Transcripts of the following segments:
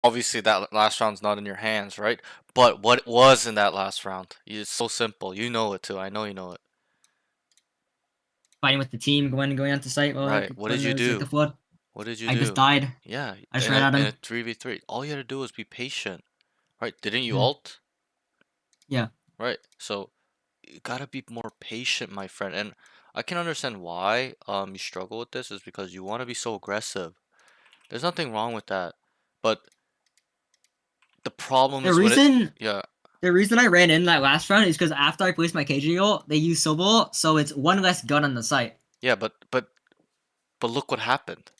Obviously, that last round's not in your hands, right? But what was in that last round? It's so simple. You know it too. I know you know it. Fighting with the team, going onto site while Right. What did when you there's like the do? flood. What did you I just do? died. Yeah, I just ran at in a him. 3v3. All you had to do was be patient. Right? Didn't you Mhm. ult? Yeah. Right. So you gotta be more patient, my friend. And I can understand why you struggle with this is because you want to be so aggressive. There's nothing wrong with that. But the problem The is when it reason yeah, the reason I ran in that last round is because after I placed my KJ ult, they used Sobol, so it's one less gun on the site. yeah, but look what happened.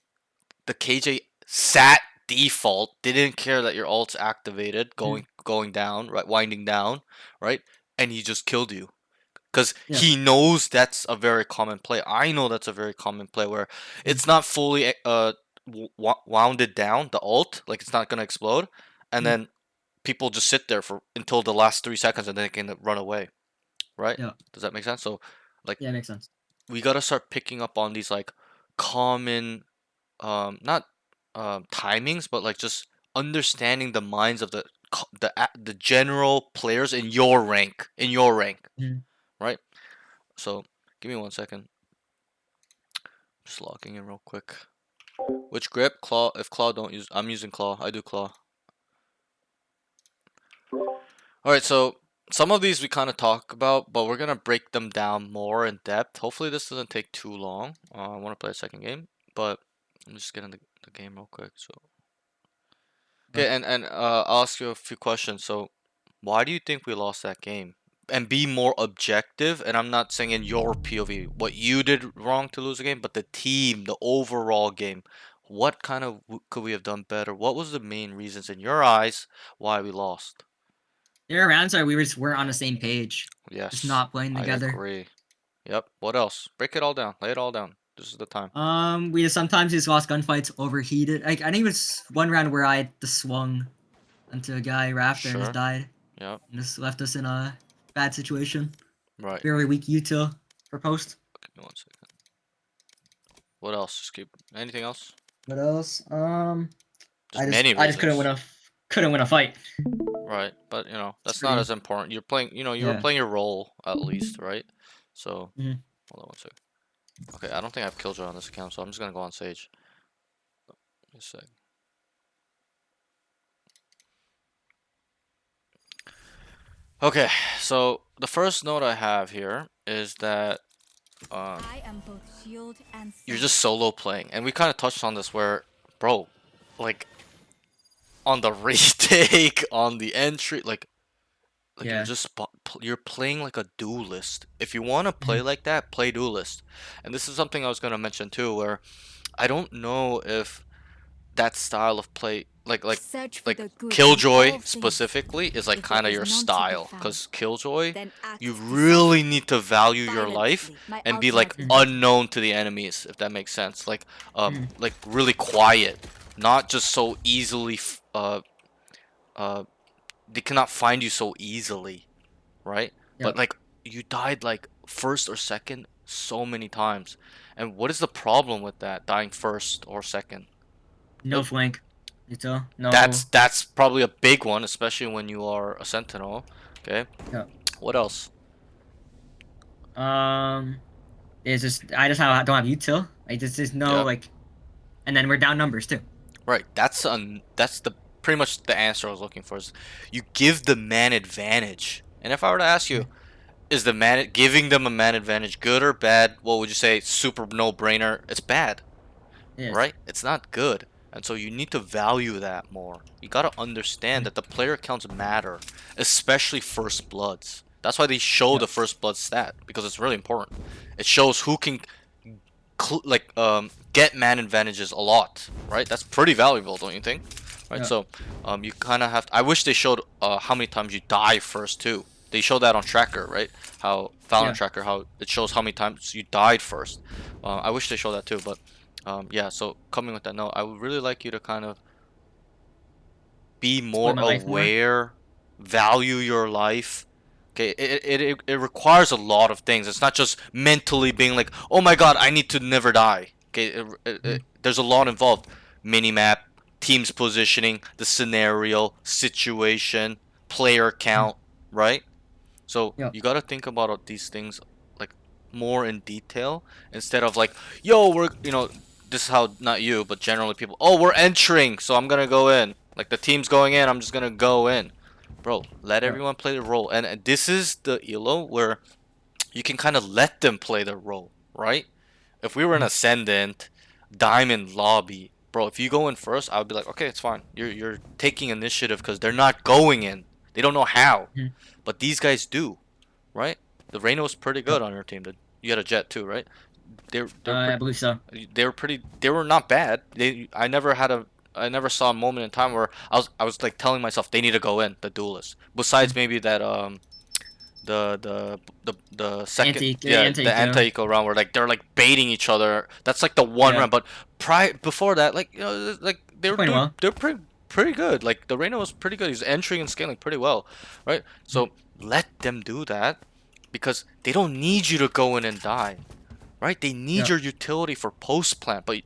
The KJ sat default, didn't care that your ult's activated, Mhm. going down, right, winding down, right? And he just killed you. Because Yeah. he knows that's a very common play. I know that's a very common play where Mhm. it's not fully wounded down, the ult, like it's not gonna explode, and Mhm. then people just sit there for until the last 3 seconds and then they can run away, right? Yeah. Does that make sense? So, like, Yeah, makes sense. we gotta start picking up on these like common, not timings, but like just understanding the minds of the general players in your rank, Mhm. right? So, give me 1 second. Just logging in real quick. Which grip? Claw. If claw don't use, I'm using claw. I do claw. All right, so some of these we kind of talk about, but we're gonna break them down more in depth. Hopefully, this doesn't take too long. I want to play a second game, but I'm just getting the game real quick. So, Okay. okay, and I'll ask you a few questions. So, why do you think we lost that game? And be more objective. And I'm not saying in your POV what you did wrong to lose the game, but the team, the overall game. What kind of could we have done better? What was the main reasons in your eyes why we lost? There are rounds where we just weren't on the same page, just Yes, not playing I together. agree. Yep. What else? Break it all down. Lay it all down. This is the time. We just sometimes just lost gunfights, overheated. Like I think it was one round where I just swung onto a guy Raptor and just Sure. died, Yep. and just left us in a bad situation. Right. Very weak util for post. Give me 1 second. What else? Just keep. Anything else? What else? There's many I just reasons. couldn't win a fight. Right. But It's that's not pretty. as important. You're playing. You were Yeah. playing your role at least, right? So Mhm. hold on 1 second. Okay. I don't think I have Killjoy on this account, so I'm just gonna go on Sage. Just a sec. Okay. So the first note I have here is that um I am both shield and you're sword. just solo playing, and we kind of touched on this where, bro, like on the retake, on the entry, like you're Yeah. just you're playing like a duelist. If you want to play Mhm. like that, play duelist. And this is something I was gonna mention too, where I don't know if that style of play, Search for like the good in Killjoy all things. specifically, is like If there kind of is your none to be style. found, Cause Killjoy, then you act really decisively. need to value your life Violently, my and be like ultimate is Mhm. ready. unknown to the enemies, if that makes sense. Mhm. Like really quiet, not just so easily. Uh, they cannot find you so easily, right? But Yep. like you died like first or second so many times. And what is the problem with that, dying first or second? No Uh, flank. Util. No. that's probably a big one, especially when you are a sentinel. Okay. Yep. What else? Um. It's just don't have util. Like there's no Yeah. like, and then we're down numbers too. Right. That's the pretty much the answer I was looking for is you give the man advantage. And if I were to ask you, Mhm. is the man giving them a man advantage good or bad? What would you say? Super no brainer. It's bad. Yes. Right? It's not good. And so you need to value that more. You got to understand Mhm. that the player counts matter, especially first bloods. That's why they show the Yep. first blood stat because it's really important. It shows who can get man advantages a lot, right? That's pretty valuable, don't you think? Right? Yep. So you kind of have to, I wish they showed how many times you die first too. They show that on tracker, right? How Valorant Yeah. tracker, how it shows how many times you died first. I wish they showed that too, but yeah. So coming with that note, I would really like you to kind of be Just play more my life more. aware, value your life. Okay, it requires a lot of things. It's not just mentally being like, oh my god, I need to never die. Okay, Mhm. there's a lot involved. Minimap, team's positioning, the scenario, situation, player count, right? So Yep. you gotta think about these things like more in detail instead of like, yo, we're this is how not you, but generally people, oh, we're entering, so I'm gonna go in. Like the team's going in, I'm just gonna go in. Bro, let Yep. everyone play the role. And this is the elo where you can kind of let them play their role, right? If we were an ascendant, diamond lobby, bro, if you go in first, I would be like, okay, it's fine. You're taking initiative because they're not going in. They don't know how, Mhm. but these guys do, right? The Reyna was pretty Yep. good on your team. You had a Jet too, right? They're I pretty. believe so. They were pretty. They were not bad. I never saw a moment in time where I was like telling myself they need to go in the duelists. Besides maybe that the second, The yeah, the anti-eco. anti-eco round where like they're like baiting each other. That's like the one Yeah. round, but before that, like like they They're were playing doing well. they're pretty good. Like the Reyna was pretty good. He's entering and scaling pretty well, right? So let them do that because they don't need you to go in and die, right? They need Yeah. your utility for post plant, but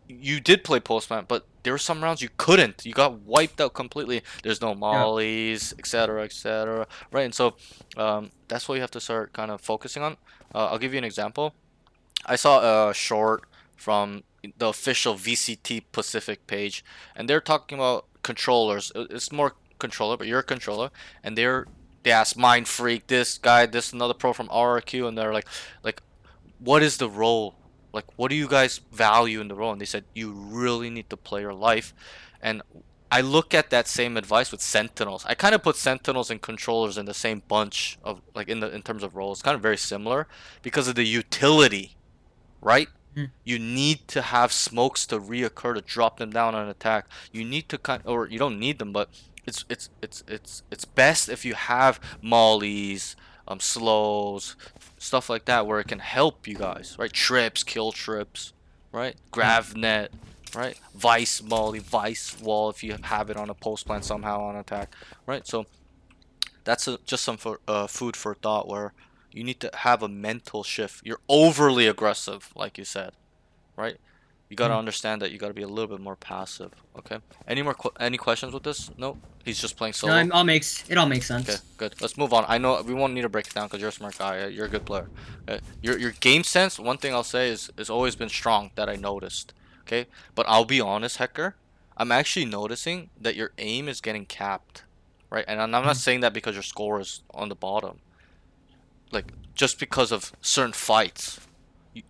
you did play post plant, but there were some rounds you couldn't. You got wiped out completely. There's no Yeah. mollies, etc., etc. Right, and so that's what you have to start kind of focusing on. I'll give you an example. I saw a short from the official VCT Pacific page, and they're talking about controllers. It's more controller, but you're a controller, and they asked Mind Freak, this guy, this another pro from RRQ, and they're like what is the role? Like, what do you guys value in the role? And they said, you really need to play your life. And I look at that same advice with Sentinels. I kind of put Sentinels and controllers in the same bunch of like in terms of roles, kind of very similar because of the utility, right? Mhm. You need to have smokes to reoccur to drop them down on an attack. You need to or you don't need them, but it's best if you have mollies, slows, stuff like that where it can help you guys, right? Trips, kill trips, right? Yeah. Gravnet, right? Vice molly, vice wall if you have it on a post plant somehow on attack, right? So that's just some food for thought where you need to have a mental shift. You're overly aggressive, like you said, right? You got to Mhm. understand that you got to be a little bit more passive. Okay. Any questions with this? No. He's just playing No, solo. it all makes Okay, sense. good. Let's move on. I know we won't need to break it down because you're a smart guy. You're a good player. Your game sense. One thing I'll say is always been strong that I noticed. Okay, but I'll be honest, Hecker. I'm actually noticing that your aim is getting capped, right? And I'm not Mhm. saying that because your score is on the bottom. Like just because of certain fights.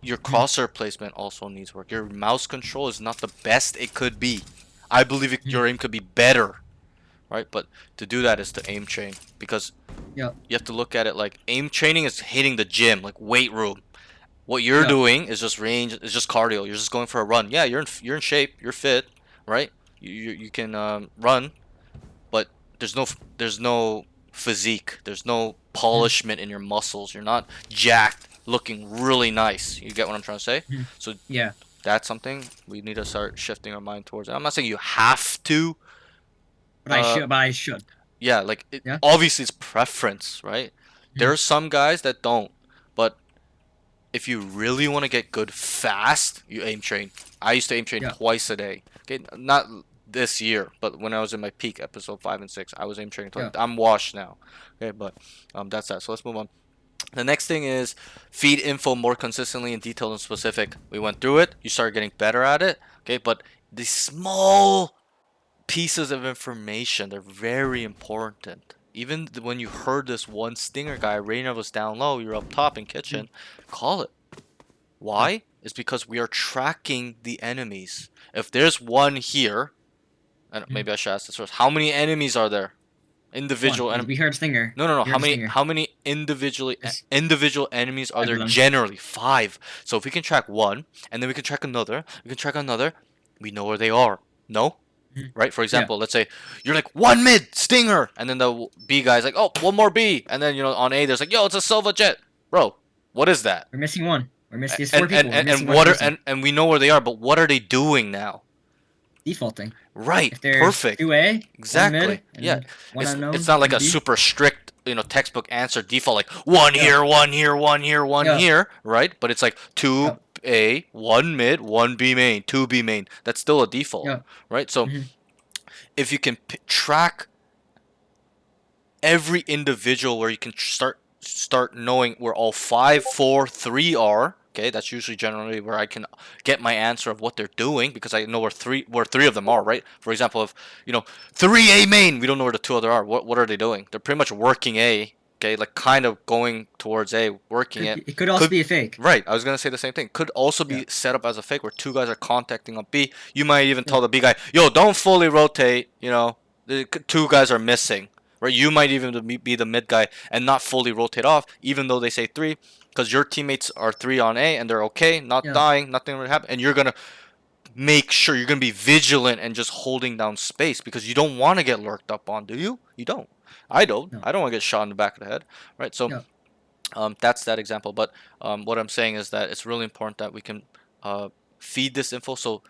Your Mhm. crosshair placement also needs work. Your mouse control is not the best it could be. I believe Mhm. your aim could be better, right? But to do that is to aim train because Yep. you have to look at it like aim training is hitting the gym, like weight room. What you're Yep. doing is just range, is just cardio. You're just going for a run. Yeah, you're in shape, you're fit, right? You can run, but there's no physique. There's no Mhm. polishment in your muscles. You're not jacked, looking really nice. You get what I'm trying to say? Mhm. So Yeah. that's something we need to start shifting our mind towards. And I'm not saying you have to. But I Uh, should. But I should. yeah, like Yeah. obviously it's preference, right? There Mhm. are some guys that don't, but if you really want to get good fast, you aim train. I used to aim train Yeah. twice a day. Okay, not this year, but when I was in my peak, episode 5 and 6, I was aim training twice. Yeah. I'm washed now. Okay, but that's that. So let's move on. The next thing is feed info more consistently and detailed and specific. We went through it. You started getting better at it. Okay, but the small pieces of information, they're very important. Even when you heard this one stinger guy, Reyna was down low, you're up top in Mhm. kitchen, call it. Yeah. Why? It's because we are tracking the enemies. If there's one here, and Mhm. maybe I should ask this first, how many enemies are there? One. Individual We heard Stinger. no, no, no. We How heard many? Stinger. How many individually There's individual enemies are 5 there? of them. Generally, five. So if we can track one, and then we can track another, we can track another. We know where they are. No, Mhm. right? For Yeah. example, let's say you're like one mid stinger, and then the B guy's like, oh, one more B, and then on A there's like, yo, it's a Silva Jet, bro. What is that? We're missing one. We're missing. There's And 4 people. We're missing and one what are person. and we know where they are, but what are they doing now? Defaulting. Right, If there's perfect. 2A, one Exactly. mid, Yeah. and one It's unknown not like in a B. super strict, textbook answer default like one Yeah. here, one here, one here, one Yeah. here, right? But it's like two Yeah. A, 1 mid, 1 B main, 2 B main. That's still a default, Yeah. right? So Mhm. if you can track every individual where you can start knowing where all 5, 4, 3 are. Okay, that's usually generally where I can get my answer of what they're doing because I know where three of them are, right? For example, if 3A main, we don't know where the two other are. What are they doing? They're pretty much working A. Okay, like kind of going towards A, working it. It could also Could be a fake. Right, I was gonna say the same thing. Could also Yeah. be set up as a fake where two guys are contacting on B. You might even Yeah. tell the B guy, "Yo, don't fully rotate." The two guys are missing, right? You might even be the mid guy and not fully rotate off, even though they say three, because your teammates are three on A and they're okay, not Yeah. dying, nothing really happen, and you're gonna make sure you're gonna be vigilant and just holding down space because you don't want to get lurked up on, do you? You don't. I don't. No. I don't want to get shot in the back of the head, right? So Yeah. that's that example. But what I'm saying is that it's really important that we can feed this info so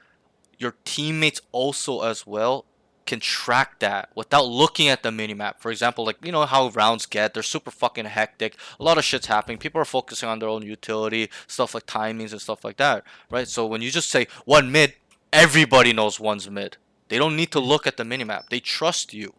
your teammates also as well can track that without looking at the minimap. For example, like how rounds get, they're super fucking hectic. A lot of shit's happening. People are focusing on their own utility, stuff like timings and stuff like that, right? So when you just say one mid, everybody knows one's mid. They don't need to Mhm. look at the minimap. They trust you.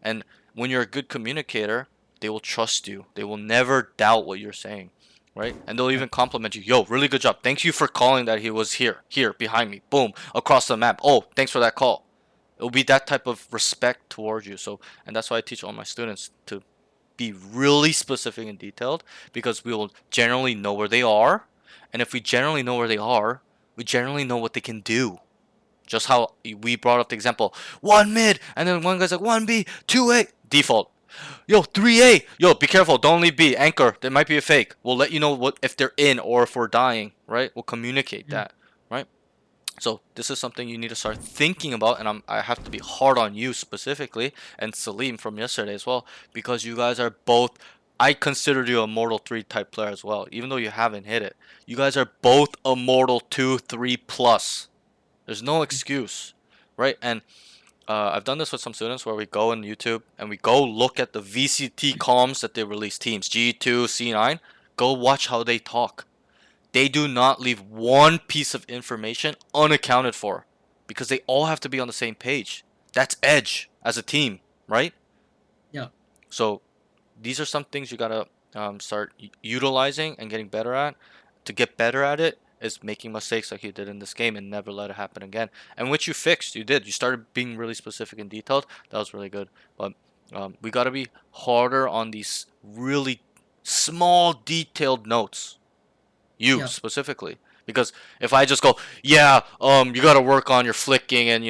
And when you're a good communicator, they will trust you. They will never doubt what you're saying, right? And they'll Yeah. even compliment you. Yo, really good job. Thank you for calling that he was here, behind me. Boom, across the map. Oh, thanks for that call. It'll be that type of respect towards you. So, and that's why I teach all my students to be really specific and detailed because we will generally know where they are. And if we generally know where they are, we generally know what they can do. Just how we brought up the example, one mid, and then one guy's like 1B, 2A, default. Yo, 3A, yo, be careful, don't leave B, anchor, there might be a fake. We'll let you know what if they're in or if we're dying, right? We'll communicate Mhm. that, right? So this is something you need to start thinking about, and I have to be hard on you specifically, and Salim from yesterday as well, because you guys are both. I consider you a Mortal 3 type player as well, even though you haven't hit it. You guys are both a Mortal 2, 3 plus. There's no excuse, right? And I've done this with some students where we go on YouTube and we go look at the VCT comms that they release teams, G2, C9. Go watch how they talk. They do not leave one piece of information unaccounted for because they all have to be on the same page. That's edge as a team, right? Yeah. So these are some things you gotta start utilizing and getting better at. To get better at it is making mistakes like you did in this game and never let it happen again. And which you fixed, you did. You started being really specific and detailed. That was really good. But we gotta be harder on these really small, detailed notes. You Yeah. specifically, because if I just go, yeah, you gotta work on your flicking and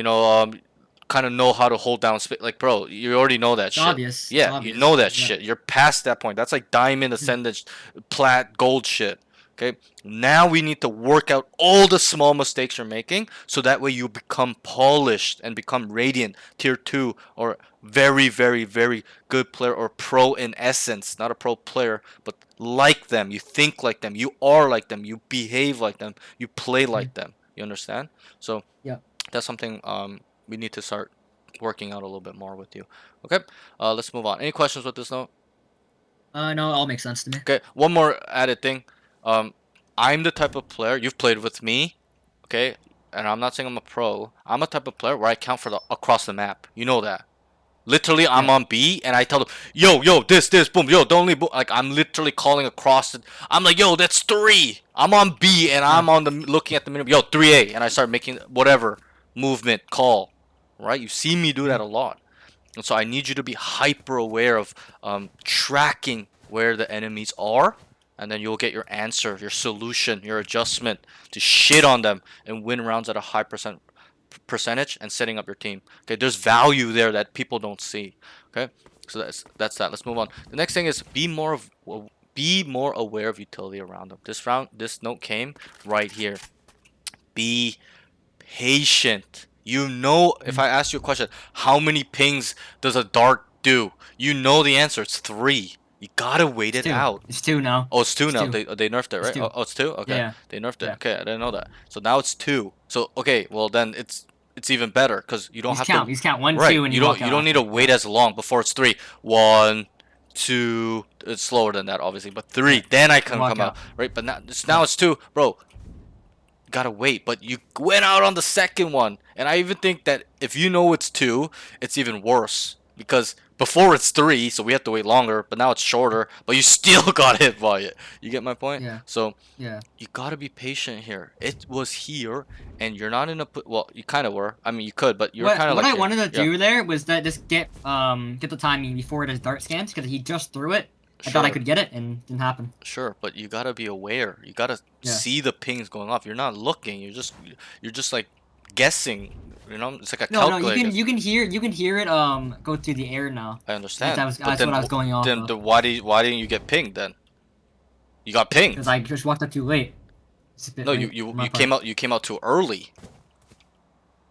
kind of know how to hold down like bro, you already know that It's shit. obvious. It's Yeah, you obvious. know Yeah. that Yeah. shit. You're past that point. That's like diamond Mhm. ascendant, plat, gold shit. Okay, now we need to work out all the small mistakes you're making, so that way you become polished and become radiant, tier two, or very, very, very good player or pro in essence, not a pro player, but like them. You think like them. You are like them. You behave like them. You play Mhm. like them. You understand? So Yeah. that's something we need to start working out a little bit more with you. Okay, let's move on. Any questions with this note? No, it all makes sense to me. Okay, one more added thing. Um, I'm the type of player you've played with me. Okay, and I'm not saying I'm a pro. I'm a type of player where I count for the across the map. You know that. Literally, I'm Yeah. on B and I tell them, yo, this, boom, yo, don't leave, boom. Like, I'm literally calling across it. I'm like, yo, that's three. I'm on B and Yeah. I'm on the looking at the minimum, yo, 3A. And I start making whatever movement call, right? You see me do that Mhm. a lot. And so I need you to be hyper aware of tracking where the enemies are. And then you'll get your answer, your solution, your adjustment to shit on them and win rounds at a high percentage and setting up your team. Okay, there's value there that people don't see. Okay, so that's that. Let's move on. The next thing is be more aware of utility around them. This note came right here. Be patient. If Mhm. I ask you a question, how many pings does a dart do? You know the answer. It's three. You gotta wait It's it two. out. It's two now. Oh, it's two It's now. two. They nerfed it, It's right? two. Oh, it's two. Yeah. Okay, Yeah. they nerfed it. Yeah. Okay, I didn't know that. So now it's two. So okay, well then it's even better because you You don't just have count. to. You just count one, Right. two, and You you don't walk you out don't need to after. wait Yeah. as long before it's three. One, two. It's slower than that, obviously, but three. Yeah. Then I You can walk come out. out. Right. But now Yeah. it's two, bro. gotta wait. But you went out on the second one, and I even think that if you know it's 2, it's even worse because before it's 3, so we have to wait longer. But now it's shorter, but you still got hit by it. You get my point? Yeah. So Yeah. you gotta be patient here. It was here, and you're not in a well. You kind of were. I mean, you could, but you're kind of What like I here. wanted to Yeah, do there was that just get the timing before it is dart scans because he just threw it. I thought I sure. could get it and it didn't happen. Sure, but you gotta be aware. You gotta Yeah. see the pings going off. You're not looking. You're just like guessing. You know, it's like a No, you calculator. you can hear it go through the air now. I understand, but That's what I was going off of why didn't you get pinged then? You got because pinged. I just walked up too late. It's a bit No, you late you on my you part. came out too early.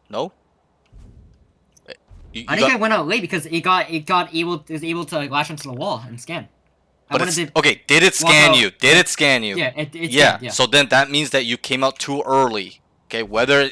No, I you think got. I went out late because it was able to lash onto the wall and scan. I But wanted it's to okay. Did it walk scan out. you? Did it scan you? Yeah, it Yeah. scanned. Yeah. So then that means that you came out too early. Okay. Whether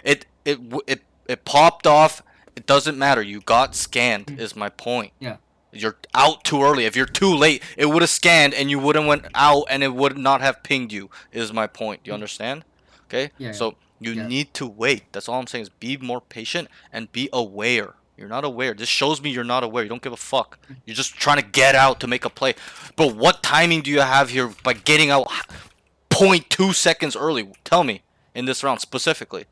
it popped off, it doesn't matter. You got scanned. Mm. Is my point. Yeah. You're out too early. If you're too late, it would have scanned and you wouldn't went out and it would not have pinged you. Is my point. Do you Mm. understand? Okay. Yeah. So you Yeah. need to wait. That's all I'm saying is be more patient and be aware. You're not aware. This shows me you're not aware. You don't give a fuck. Mm. You're just trying to get out to make a play. But what timing do you have here by getting out point 0.2 seconds early? Tell me in this round specifically.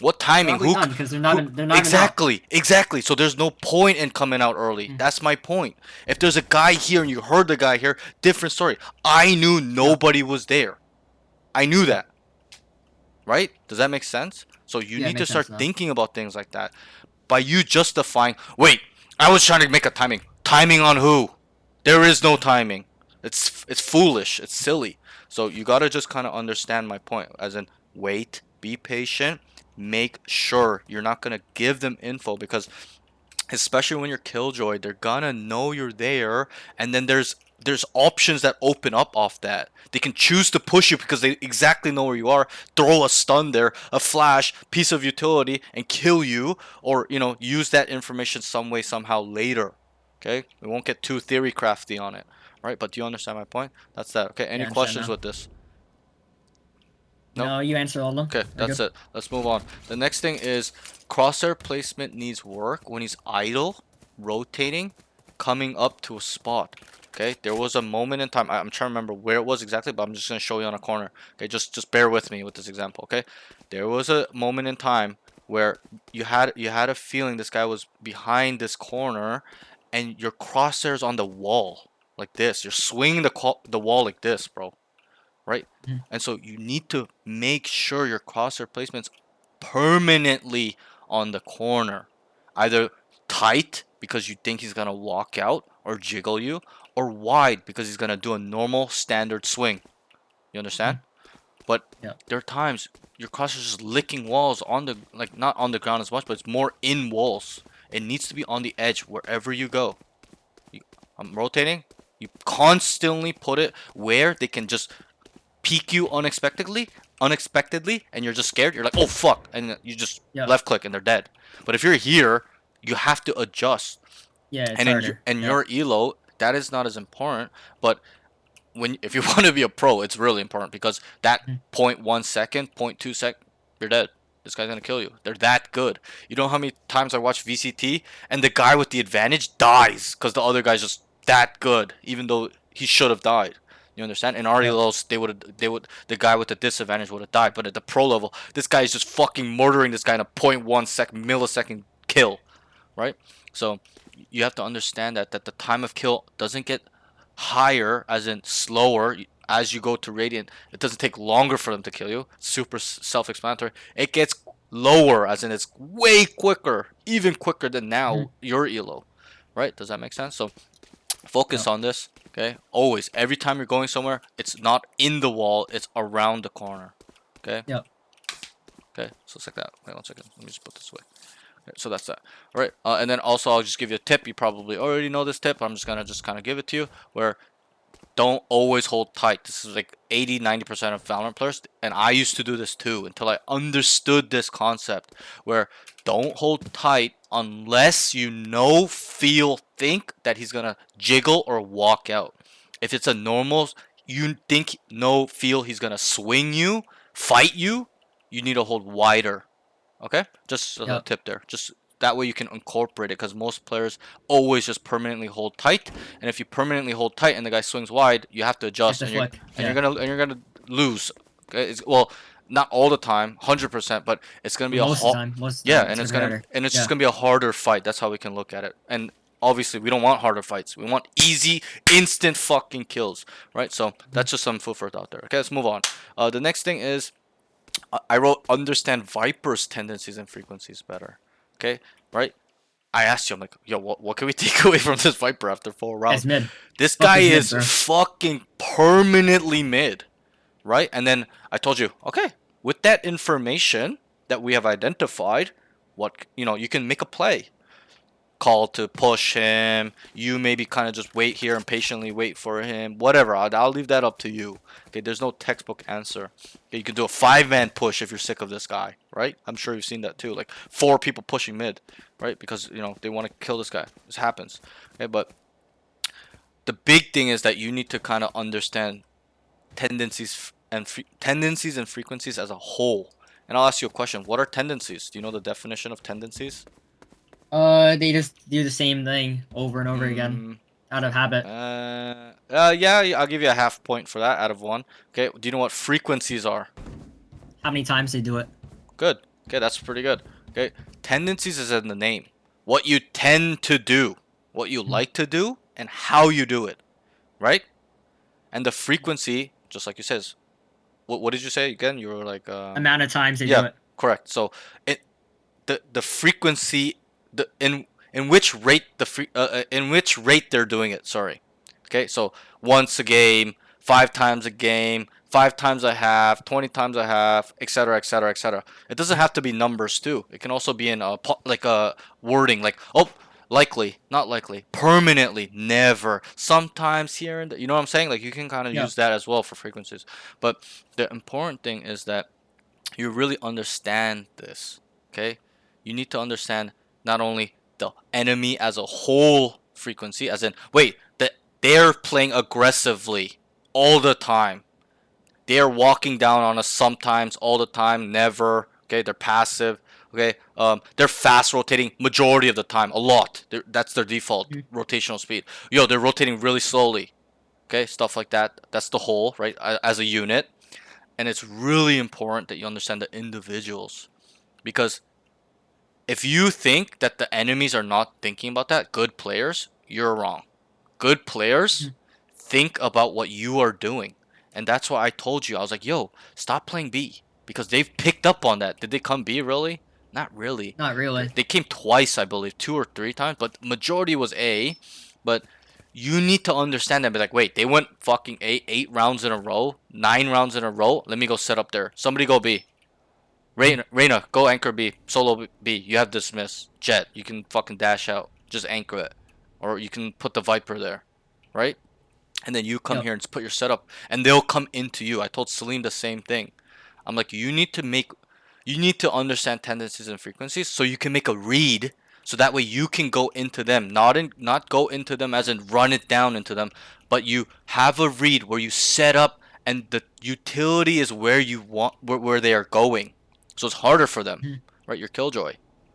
What timing? Probably none because they're not they're not Exactly. So there's no point in coming out early. Mm. That's my point. If there's a guy here and you heard the guy here, different story. I knew nobody was there. I knew that. Right? Does that make sense? So you Yeah, it need to makes start sense now. thinking about things like that. By you justifying, wait, I was trying to make a timing. Timing on who? There is no timing. It's foolish. It's silly. So you gotta just kind of understand my point. As in, wait, be patient, make sure you're not gonna give them info because especially when you're killjoy, they're gonna know you're there, and then there's options that open up off that. They can choose to push you because they exactly know where you are, throw a stun there, a flash, piece of utility, and kill you, or use that information some way somehow later. Okay, we won't get too theory crafty on it, right? But do you understand my point? That's that. Okay, any Yeah, I understand questions now. with this? No? No, you answered all of them. Okay, We're that's good. it. Let's move on. The next thing is crosshair placement needs work when he's idle, rotating, coming up to a spot. Okay, there was a moment in time. I'm trying to remember where it was exactly, but I'm just gonna show you on a corner. Okay, just bear with me with this example. Okay, there was a moment in time where you had a feeling this guy was behind this corner, and your crosshairs on the wall like this. You're swinging the wall like this, bro, right? Mhm. And so you need to make sure your crosshair placement's permanently on the corner, either tight because you think he's gonna walk out or jiggle you, or wide because he's gonna do a normal standard swing. You understand? But Yeah. there are times your crosshair's just licking walls on the not on the ground as much, but it's more in walls. It needs to be on the edge wherever you go. I'm rotating. You constantly put it where they can just peek you unexpectedly, and you're just scared. You're like, oh fuck, and you just Yeah. left click and they're dead. But if you're here, you have to adjust. Yeah, it's And harder. in Yeah. your elo, that is not as important. But if you want to be a pro, it's really important because that Mhm. 0.1 second, 0.2 sec, you're dead. This guy's gonna kill you. They're that good. You know how many times I watch VCT and the guy with the advantage dies because the other guy's just that good, even though he should have died. You understand? In Yeah. RLOs, the guy with the disadvantage would have died. But at the pro level, this guy is just fucking murdering this guy in a 0.1 millisecond kill, right? So you have to understand that the time of kill doesn't get higher, as in slower, as you go to Radiant. It doesn't take longer for them to kill you. Super self-explanatory. It gets lower, as in it's way quicker, even quicker than now Mhm. your elo, right? Does that make sense? So focus Yeah. on this, okay? Always, every time you're going somewhere, it's not in the wall, it's around the corner, okay? Yeah. Okay, so it's like that. Wait 1 second. Let me just put this away. Okay, so that's that. All right, and then also I'll just give you a tip. You probably already know this tip. I'm just gonna kind of give it to you. Where don't always hold tight. This is like 80-90% of Valorant players, and I used to do this too until I understood this concept. Where don't hold tight unless you know, feel, think that he's gonna jiggle or walk out. If it's a normal, you think, know, feel he's gonna swing you, fight you, you need to hold wider. Okay, just a Yep. tip there. Just that way you can incorporate it because most players always just permanently hold tight, and if you permanently hold tight and the guy swings wide, you have to You have adjust, to and you're flick. and you're Yeah. gonna lose. Okay, well, not all the time, 100%, but it's gonna be But a most of the hard, time. Most of the yeah, time, it's gonna be harder. and it's just Yeah. gonna be a harder fight. That's how we can look at it. And obviously, we don't want harder fights. We want easy, instant fucking kills, right? So that's just some food for thought there. Okay, let's move on. The next thing is I wrote understand Viper's tendencies and frequencies better. Okay, right? I asked you, I'm like, yo, what can we take away from this Viper after 4 rounds? It's mid. This Fuck guy is mid, is bro. fucking permanently mid, right? And then I told you, okay, with that information that we have identified, what you can make a play. Call to push him. You maybe kind of just wait here and patiently wait for him. Whatever. I'll leave that up to you. Okay, there's no textbook answer. Okay, you can do a 5-man push if you're sick of this guy, right? I'm sure you've seen that too. Like 4 people pushing mid, right? Because they want to kill this guy. This happens. Okay, but the big thing is that you need to kind of understand tendencies and frequencies as a whole. And I'll ask you a question. What are tendencies? Do you know the definition of tendencies? They just do the same thing over and over again Mm, out of habit. yeah, I'll give you a half point for that out of 1. Okay, do you know what frequencies are? How many times they do it? Good. Okay, that's pretty good. Okay, tendencies is in the name. What you tend to do, what you like to do, and how you do it, right? And the frequency, just like you says, what did you say again? You were like, Amount of times they do yeah, it. correct. So it the frequency, the in which rate in which rate they're doing it. Sorry. Okay, so once a game, 5 times a game, 5 times a half, 20 times a half, etc., etc., etc. It doesn't have to be numbers too. It can also be in like a wording, like likely, not likely, permanently, never, sometimes here and there. You know what I'm saying? Like you can kind of Yeah. use that as well for frequencies. But the important thing is that you really understand this. Okay, you need to understand not only the enemy as a whole frequency, as in wait, that they're playing aggressively all the time. They're walking down on us sometimes, all the time, never. Okay, they're passive. Okay, they're fast rotating majority of the time, a lot. That's their default Mhm. rotational speed. Yo, they're rotating really slowly. Okay, stuff like that. That's the whole, right? As a unit, and it's really important that you understand the individuals because if you think that the enemies are not thinking about that, good players, you're wrong. Good players Mhm. think about what you are doing. And that's why I told you, I was like, yo, stop playing B. Because they've picked up on that. Did they come B really? Not really. Not really. They came twice, I believe, 2 or 3 times, but majority was A. But you need to understand that. Be like, wait, they went fucking 8 rounds in a row, 9 rounds in a row. Let me go set up there. Somebody go B. Mhm. Reyna, go anchor B. Solo B. You have dismiss. Jet, you can fucking dash out. Just anchor it. Or you can put the Viper there. Right? And then you come Yep. here and just put your setup. And they'll come into you. I told Salim the same thing. I'm like, you need to understand tendencies and frequencies so you can make a read so that way you can go into them. Not go into them as in run it down into them, but you have a read where you set up and the utility is where you want where they are going. So it's harder for them, Mhm. right? Your killjoy,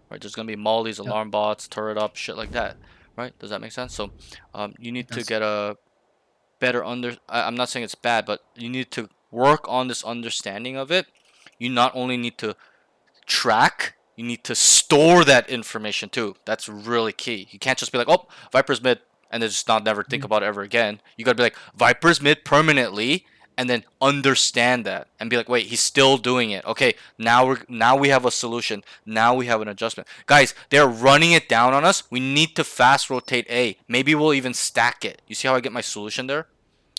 right? There's gonna be mollies, Yep. alarm bots, turret up, shit like that, right? Does that make sense? So, you It need to does. get a better I'm not saying it's bad, but you need to work on this understanding of it. You not only need to track, you need to store that information too. That's really key. You can't just be like, oh, Viper's mid, and then just not never think Mhm. about it ever again. You gotta be like, Viper's mid permanently, and then understand that and be like, wait, he's still doing it. Okay, now we have a solution. Now we have an adjustment. Guys, they're running it down on us. We need to fast rotate A. Maybe we'll even stack it. You see how I get my solution there?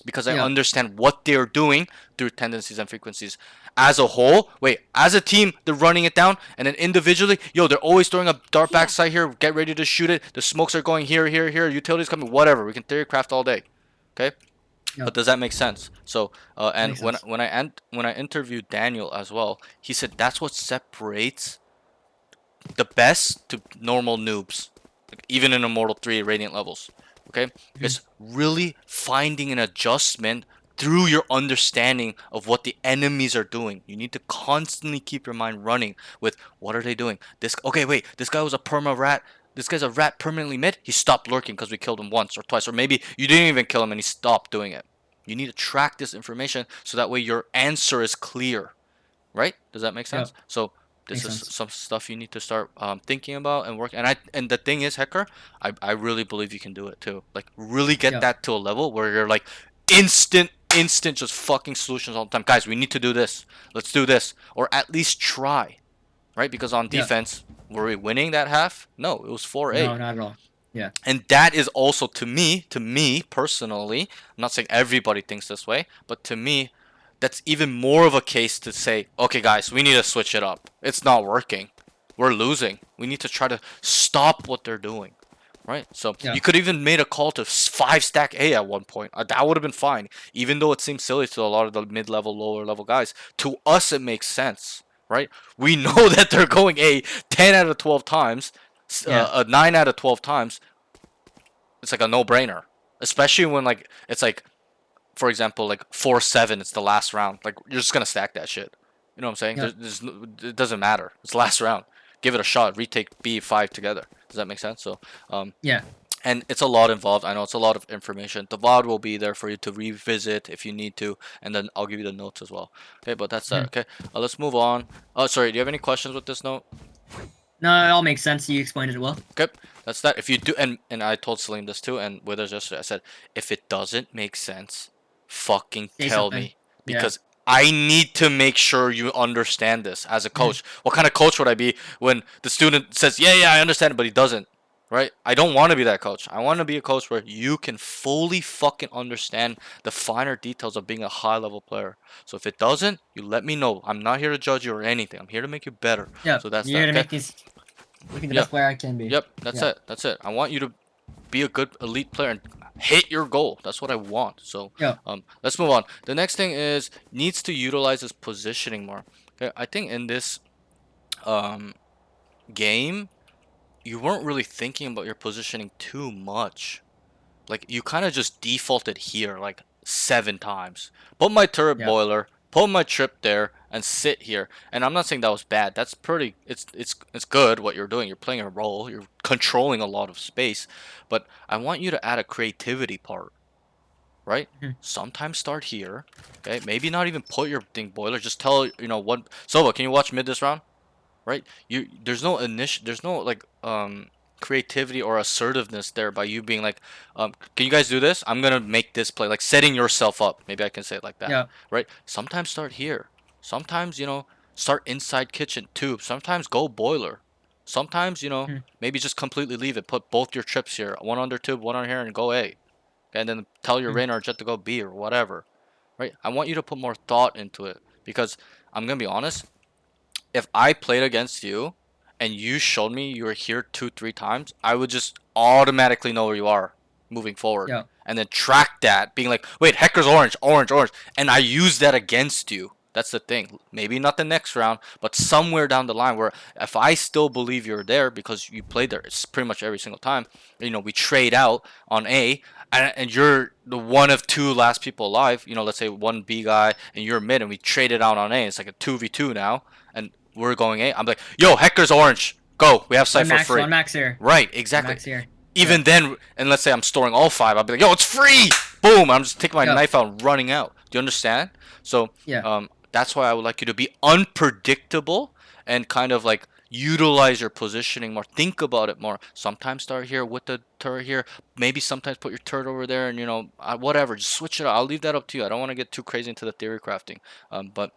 Because I Yeah. understand what they're doing through tendencies and frequencies. As a whole, wait, as a team, they're running it down, and then individually, yo, they're always throwing a dart Here. backside here. Get ready to shoot it. The smokes are going here, here, here. Utilities coming, whatever. We can theory craft all day, okay? But Yep. does that make sense? So, and Makes sense. when I interviewed Daniel as well, he said that's what separates the best to normal noobs, like even in Immortal 3 Radiant levels. Okay, Mhm. it's really finding an adjustment through your understanding of what the enemies are doing. You need to constantly keep your mind running with what are they doing. Okay, wait, this guy was a perma rat. This guy's a rat permanently mid. He stopped lurking because we killed him once or twice, or maybe you didn't even kill him and he stopped doing it. You need to track this information so that way your answer is clear, right? Does that make Yeah. sense? So this Makes is sense. some stuff you need to start thinking about and working. And the thing is, Hecker, I really believe you can do it too. Like really get Yeah. that to a level where you're like instant just fucking solutions all the time. Guys, we need to do this. Let's do this, or at least try, right? Because on Yeah. defense, were we winning that half? No, it was 4-8. No, not at all. Yeah. And that is also to me personally, I'm not saying everybody thinks this way, but to me, that's even more of a case to say, okay, guys, we need to switch it up. It's not working. We're losing. We need to try to stop what they're doing, right? So Yeah. you could even made a call to 5 stack A at one point. That would have been fine, even though it seems silly to a lot of the mid-level, lower-level guys. To us, it makes sense, right? We know that they're going A 10 out of 12 times, Yeah. 9 out of 12 times. It's like a no-brainer, especially when like it's like, for example, like 4-7, it's the last round. Like you're just gonna stack that shit. You know what I'm saying? Yeah. It doesn't matter. It's last round. Give it a shot. Retake B5 together. Does that make sense? So, Yeah. and it's a lot involved. I know it's a lot of information. The VOD will be there for you to revisit if you need to, and then I'll give you the notes as well. Okay, but that's that. Mhm. Okay, let's move on. Oh, sorry. Do you have any questions with this note? No, it all makes sense. You explained it well. Okay, that's that. If you do, and I told Salim this too, and Withers yesterday, I said, if it doesn't make sense, fucking Say tell something. me, Yeah. because I need to make sure you understand this as a Mm-hmm. coach. What kind of coach would I be when the student says, yeah, I understand it, but he doesn't, right? I don't want to be that coach. I want to be a coach where you can fully fucking understand the finer details of being a high level player. So if it doesn't, you let me know. I'm not here to judge you or anything. I'm here to make you better. Yeah. So that's You're that. gonna Okay. make these look at the Yeah. best player I can be. Yep, that's Yeah. it. That's it. I want you to be a good elite player and hit your goal. That's what I want. So, Yeah. let's move on. The next thing is needs to utilize his positioning more. Okay, I think in this game, you weren't really thinking about your positioning too much. Like you kind of just defaulted here like 7 times. Put my turret Yeah. boiler, put my trip there, and sit here. And I'm not saying that was bad. That's pretty. It's good what you're doing. You're playing a role. You're controlling a lot of space. But I want you to add a creativity part, right? Mhm. Sometimes start here. Okay, maybe not even put your thing boiler. Just tell one. Sova, can you watch mid this round? Right? There's no like creativity or assertiveness there by you being like, can you guys do this? I'm gonna make this play, like setting yourself up. Maybe I can say it like that, Yeah. right? Sometimes start here. Sometimes start inside kitchen too. Sometimes go boiler. Sometimes Mhm. maybe just completely leave it. Put both your trips here, one under tube, one on here, and go A. And then tell your Mhm. Rain or Jet to go B or whatever, right? I want you to put more thought into it because I'm gonna be honest, if I played against you and you showed me you were here 2-3 times, I would just automatically know where you are moving forward. Yeah. And then track that, being like, wait, Hector's orange, orange, orange. And I use that against you. That's the thing. Maybe not the next round, but somewhere down the line where if I still believe you're there because you played there, it's pretty much every single time. We trade out on A, and you're the one of two last people alive. Let's say one B guy and you're mid, and we traded out on A. It's like a 2v2 now, and we're going A. I'm like, yo, Hector's orange. Go. We have One Cypher max. free. One max here. Right, One exactly. max here. Even then, and let's say I'm storing all 5, I'll be like, yo, it's free! Boom! I'm just taking my Yeah. knife out and running out. Do you understand? So, Yeah. that's why I would like you to be unpredictable and kind of like utilize your positioning more. Think about it more. Sometimes start here with the turret here. Maybe sometimes put your turret over there and, whatever. Just switch it out. I'll leave that up to you. I don't want to get too crazy into the theory crafting. But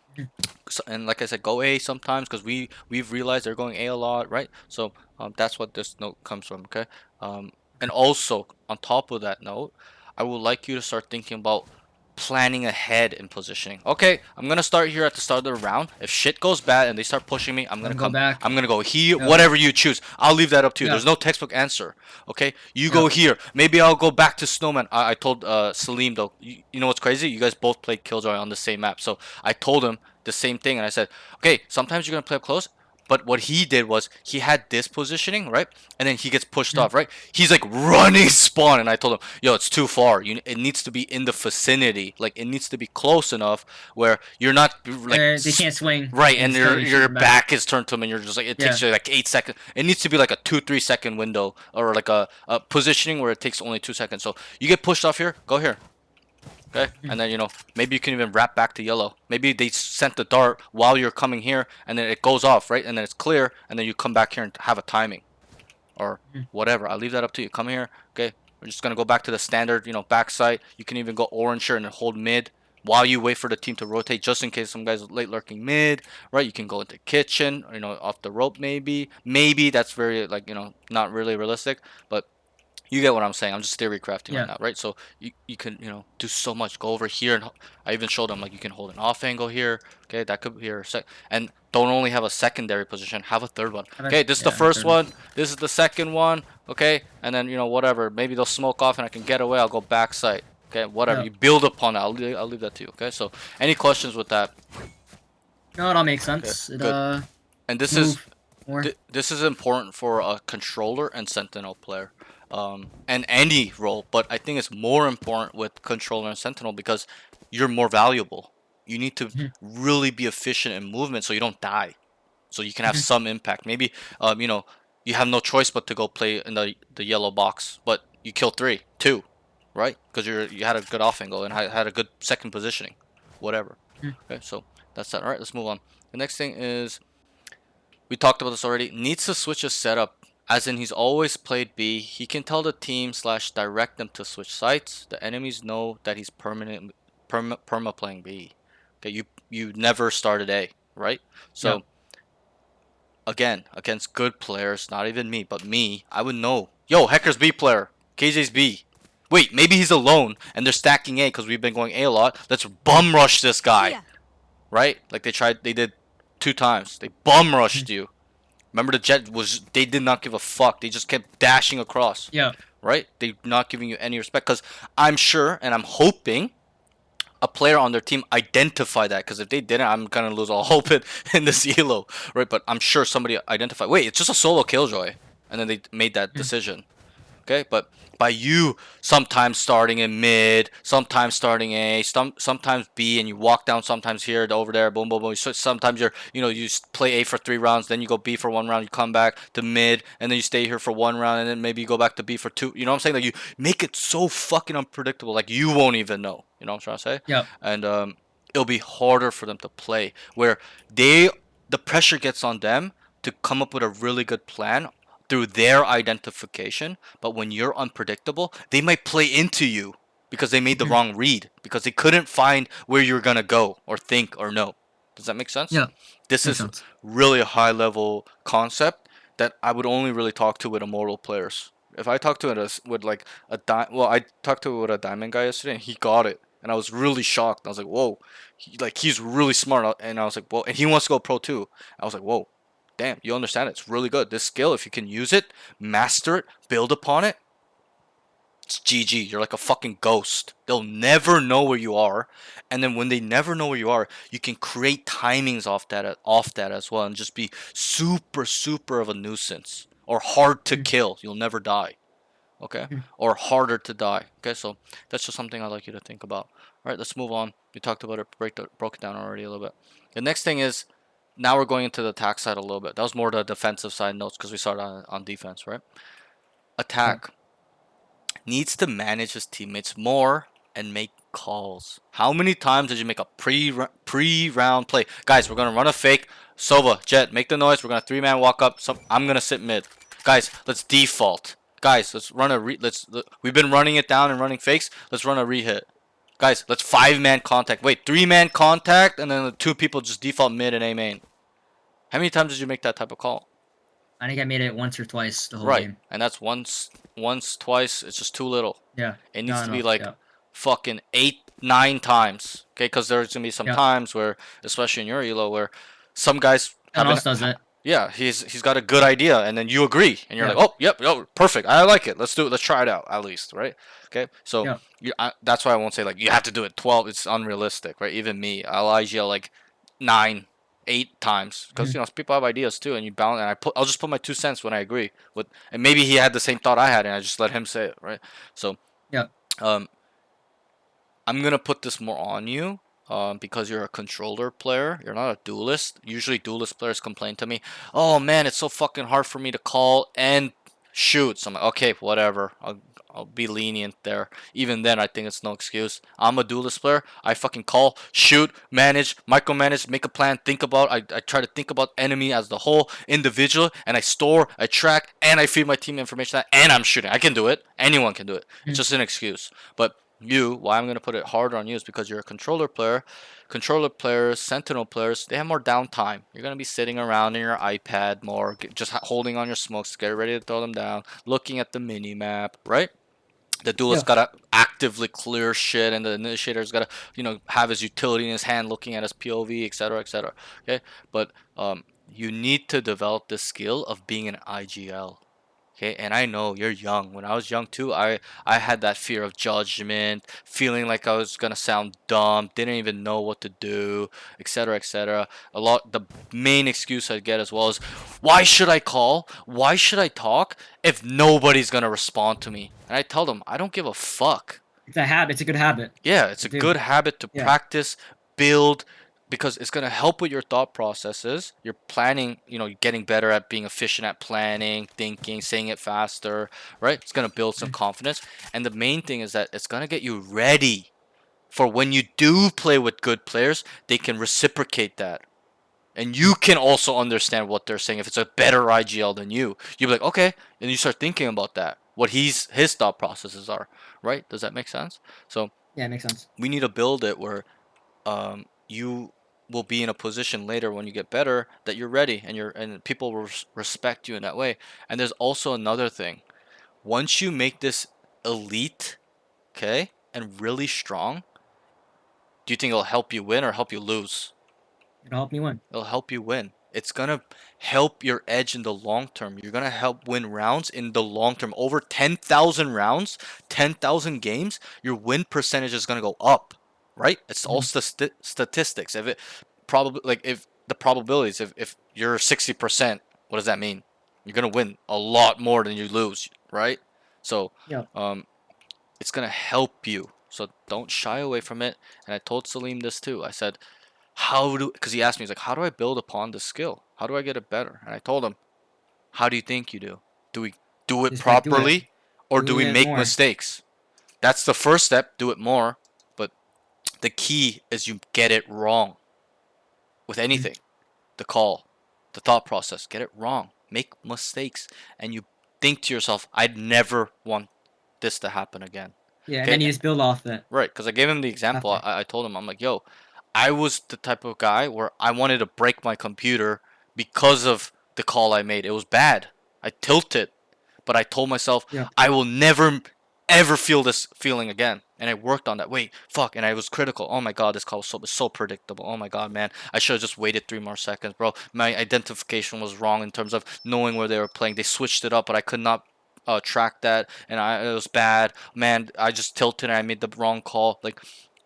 and like I said, go A sometimes because we've realized they're going A a lot, right? So that's what this note comes from. Okay. And also on top of that note, I would like you to start thinking about planning ahead in positioning. Okay, I'm gonna start here at the start of the round. If shit goes bad and they start pushing me, I'm gonna Go come. back. I'm gonna go here. Yeah. Whatever you choose, I'll leave that up to you. Yeah. There's no textbook answer. Okay, you Yeah. go here. Maybe I'll go back to Snowman. I told Salim though. You know what's crazy? You guys both played Killjoy on the same map, so I told him the same thing, and I said, okay, sometimes you're gonna play up close, But what he did was he had this positioning, right? And then he gets pushed Mhm. off, right? He's like running spawn, and I told him, "Yo, it's too far. It needs to be in the vicinity. Like it needs to be close enough where you're not like They can't swing right, and and still you shoot your them back. back is turned to him, and you're just like it takes Yeah. you like 8 seconds. It needs to be like a 2 3 second window, or like a positioning where it takes only 2 seconds. So you get pushed off here, go here. Okay, and then maybe you can even wrap back to yellow. Maybe they sent the dart while you're coming here, and then it goes off, right? And then it's clear, and then you come back here and have a timing, or Mhm. whatever. I'll leave that up to you. Come here, okay? We're just gonna go back to the standard, back side. You can even go orange here and then hold mid while you wait for the team to rotate, just in case some guys late lurking mid, right? You can go into kitchen, off the rope maybe. Maybe that's very like not really realistic, but you get what I'm saying. I'm just theory crafting right Yeah. now, right? So you can do so much. Go over here, and I even showed them like you can hold an off angle here. Okay, that could be your and don't only have a secondary position, have a third one. Okay, this is the Yeah. first Third one. one. This is the second one. Okay, and then whatever. Maybe they'll smoke off, and I can get away. I'll go backside. Okay, whatever. Yeah. You build upon it. I'll leave that to you. Okay, so any questions with that? No, it all makes Okay, sense. It good. And this is move more. this is important for a controller and sentinel player, and any role, but I think it's more important with controller and sentinel because you're more valuable. You need to Mhm. really be efficient in movement so you don't die, so you can have Mhm. some impact. Maybe you have no choice but to go play in the yellow box, but you kill two, right? Because you had a good off angle and had a good second positioning, whatever. Mhm. Okay, so that's that. All right, let's move on. The next thing is, we talked about this already. Needs to switch his setup. As in, he's always played B. He can tell the team slash direct them to switch sites. The enemies know that he's perma playing B. Okay, you never started A, right? Yeah. So again, against good players, not even me, but me, I would know. Yo, Hector's B player. KJ's B. Wait, maybe he's alone and they're stacking A because we've been going A a lot. Let's bum rush this guy, Here. right? Like they did 2 times. They bum Mhm. rushed you. Remember the jet they did not give a fuck. They just kept dashing across, Yeah. right? They're not giving you any respect because I'm sure and I'm hoping a player on their team identify that, because if they didn't, I'm gonna lose all hope in this elo, right? But I'm sure somebody identified. Wait, it's just a solo killjoy, and then they made that Mhm. decision. Okay, but by you sometimes starting in mid, sometimes starting A, sometimes B, and you walk down sometimes here to over there, boom, boom, boom. So sometimes you play A for 3 rounds, then you go B for 1 round, you come back to mid, and then you stay here for 1 round, and then maybe you go back to B for two. You know what I'm saying? Like you make it so fucking unpredictable, like you won't even know. You know what I'm trying to say? Yeah. And it'll be harder for them to play, where the pressure gets on them to come up with a really good plan through their identification. But when you're unpredictable, they might play into you because they made the Mhm. wrong read, because they couldn't find where you're gonna go or think or know. Does that make sense? Yeah. This Makes is sense. really a high level concept that I would only really talk to with Immortal players. If I talked to it with like I talked to it with a diamond guy yesterday, and he got it, and I was really shocked. I was like, whoa, he's really smart, and I was like, whoa, and he wants to go pro too. I was like, whoa, damn, you understand it. It's really good. This skill, if you can use it, master it, build upon it, it's GG. You're like a fucking ghost. They'll never know where you are. And then when they never know where you are, you can create timings off that as well, and just be super super of a nuisance, or hard to Mhm. kill. You'll never die. Okay? Mhm. Or harder to die. Okay? So that's just something I'd like you to think about. All right, let's move on. We talked about it, broke it down already a little bit. The next thing is, now we're going into the attack side a little bit. That was more the defensive side notes because we started on defense, right? Yeah. Attack needs to manage his teammates more and make calls. How many times did you make a pre round play? Guys, we're gonna run a fake. Sova, Jet, make the noise. We're gonna 3-man walk up. I'm gonna sit mid. Guys, let's default. Guys, let's run a we've been running it down and running fakes. Let's run a rehit. Guys, let's 5-man contact. Wait, 3-man contact, and then the 2 people just default mid and A main. How many times did you make that type of call? I think I made it once or twice the whole Right, game. and that's once, twice. It's just too little. Yeah. It needs Not to be enough. like Yeah. fucking 8 9 times. Okay, because there's gonna be some Yeah. times where, especially in your elo, where some guys Someone haven't. else does it. Yeah, he's got a good idea, and then you agree, and you're like, Yeah. oh, yep, oh, perfect, I like it. Let's do it. Let's try it out at least, right? Okay, so Yeah. that's why I won't say like you have to do it 12. It's unrealistic, right? Even me, I'll IG like 9, 8 times because people have ideas too, and you balance. And I'll just put my 2 cents when I agree with, and maybe he had the same thought I had, and I just let him say it, right? So, Yeah. um, I'm gonna put this more on you, because you're a controller player. You're not a duelist. Usually, duelist players complain to me, "Oh man, it's so fucking hard for me to call and shoot." So I'm like, okay, whatever. I'll be lenient there. Even then, I think it's no excuse. I'm a duelist player. I fucking call, shoot, manage, micromanage, make a plan, think about. I try to think about enemy as the whole individual, and I store, I track, and I feed my team information, and I'm shooting. I can do it. Anyone can do it. It's just an excuse. But why I'm going to put it harder on you is because you're a controller player. Controller players, sentinel players, they have more downtime. You're going to be sitting around in your iPad more, just holding on your smokes, get ready to throw them down, looking at the mini map, right? The duelist Yeah. gotta actively clear shit, and the initiator's gotta, have his utility in his hand, looking at his POV, etc., etc. Okay, but you need to develop the skill of being an IGL. Okay, and I know you're young. When I was young too, I had that fear of judgment, feeling like I was gonna sound dumb, didn't even know what to do, etc., etc. The main excuse I get as well is, why should I call? Why should I talk if nobody's gonna respond to me? And I tell them, I don't give a fuck. It's a habit. It's a good habit Yeah, it's to a do. good habit to Yeah. practice, build, because it's going to help with your thought processes. You're planning, getting better at being efficient at planning, thinking, saying it faster, right? It's going to build some confidence. And the main thing is that it's going to get you ready for when you do play with good players, they can reciprocate that. And you can also understand what they're saying if it's a better IGL than you. You'll be like, okay, and you start thinking about that, what his thought processes are, right? Does that make sense? So Yeah, it makes sense. we need to build it where you will be in a position later when you get better that you're ready, and people will respect you in that way. And there's also another thing. Once you make this elite, okay, and really strong, do you think it'll help you win or help you lose? It'll help me win. It'll help you win. It's gonna help your edge in the long term. You're gonna help win rounds in the long term. Over 10,000 rounds, 10,000 games, your win percentage is gonna go up, right? It's all statistics. If it probably like if the probabilities, if you're 60%, what does that mean? You're gonna win a lot more than you lose, right? So, Yeah. um, it's gonna help you. So don't shy away from it. And I told Salim this too. I said, because he asked me, he's like, how do I build upon this skill? How do I get it better? And I told him, how do you think you do? Do we do it Just by properly, or do doing we it make more. mistakes? That's the first step. Do it more. But the key is you get it wrong with anything. The call, the thought process, get it wrong. Make mistakes. And you think to yourself, I'd never want this to happen again. Yeah, and Okay, then you just build off it right, because I gave him the example. after. I told him, I'm like, yo, I was the type of guy where I wanted to break my computer because of the call I made. It was bad. I tilted, but I told myself Yeah. I will never ever feel this feeling again. And I worked on that. Wait, fuck. And I was critical. Oh my god, this call was so predictable. Oh my god, man. I should have just waited 3 more seconds, bro. My identification was wrong in terms of knowing where they were playing. They switched it up, but I could not track that, and it was bad. Man, I just tilted and I made the wrong call. Like,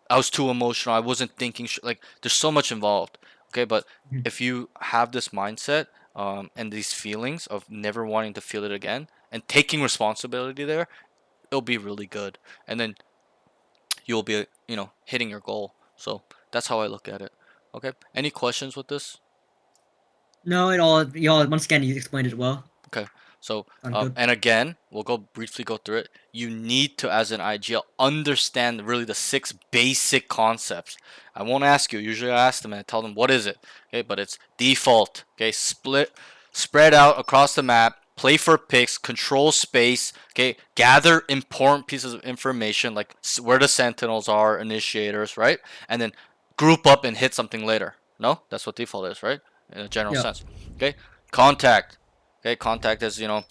I was too emotional. I wasn't thinking. Like, there's so much involved. Okay, but Mhm. if you have this mindset, and these feelings of never wanting to feel it again and taking responsibility there, it'll be really good. And then you'll be, hitting your goal. So that's how I look at it. Okay. Any questions with this? No, it all y'all once again you explained it well. Okay. So, Sounds good. and again, we'll briefly go through it. You need to, as an IGL, understand really the 6 basic concepts. I won't ask you. Usually I ask them and I tell them, what is it? Okay, but it's default. Okay, spread out across the map, play for picks, control space. Okay, gather important pieces of information like where the sentinels are, initiators, right? And then group up and hit something later. No, that's what default is, right? In a general Yeah. sense. Okay, contact. Okay, contact is, an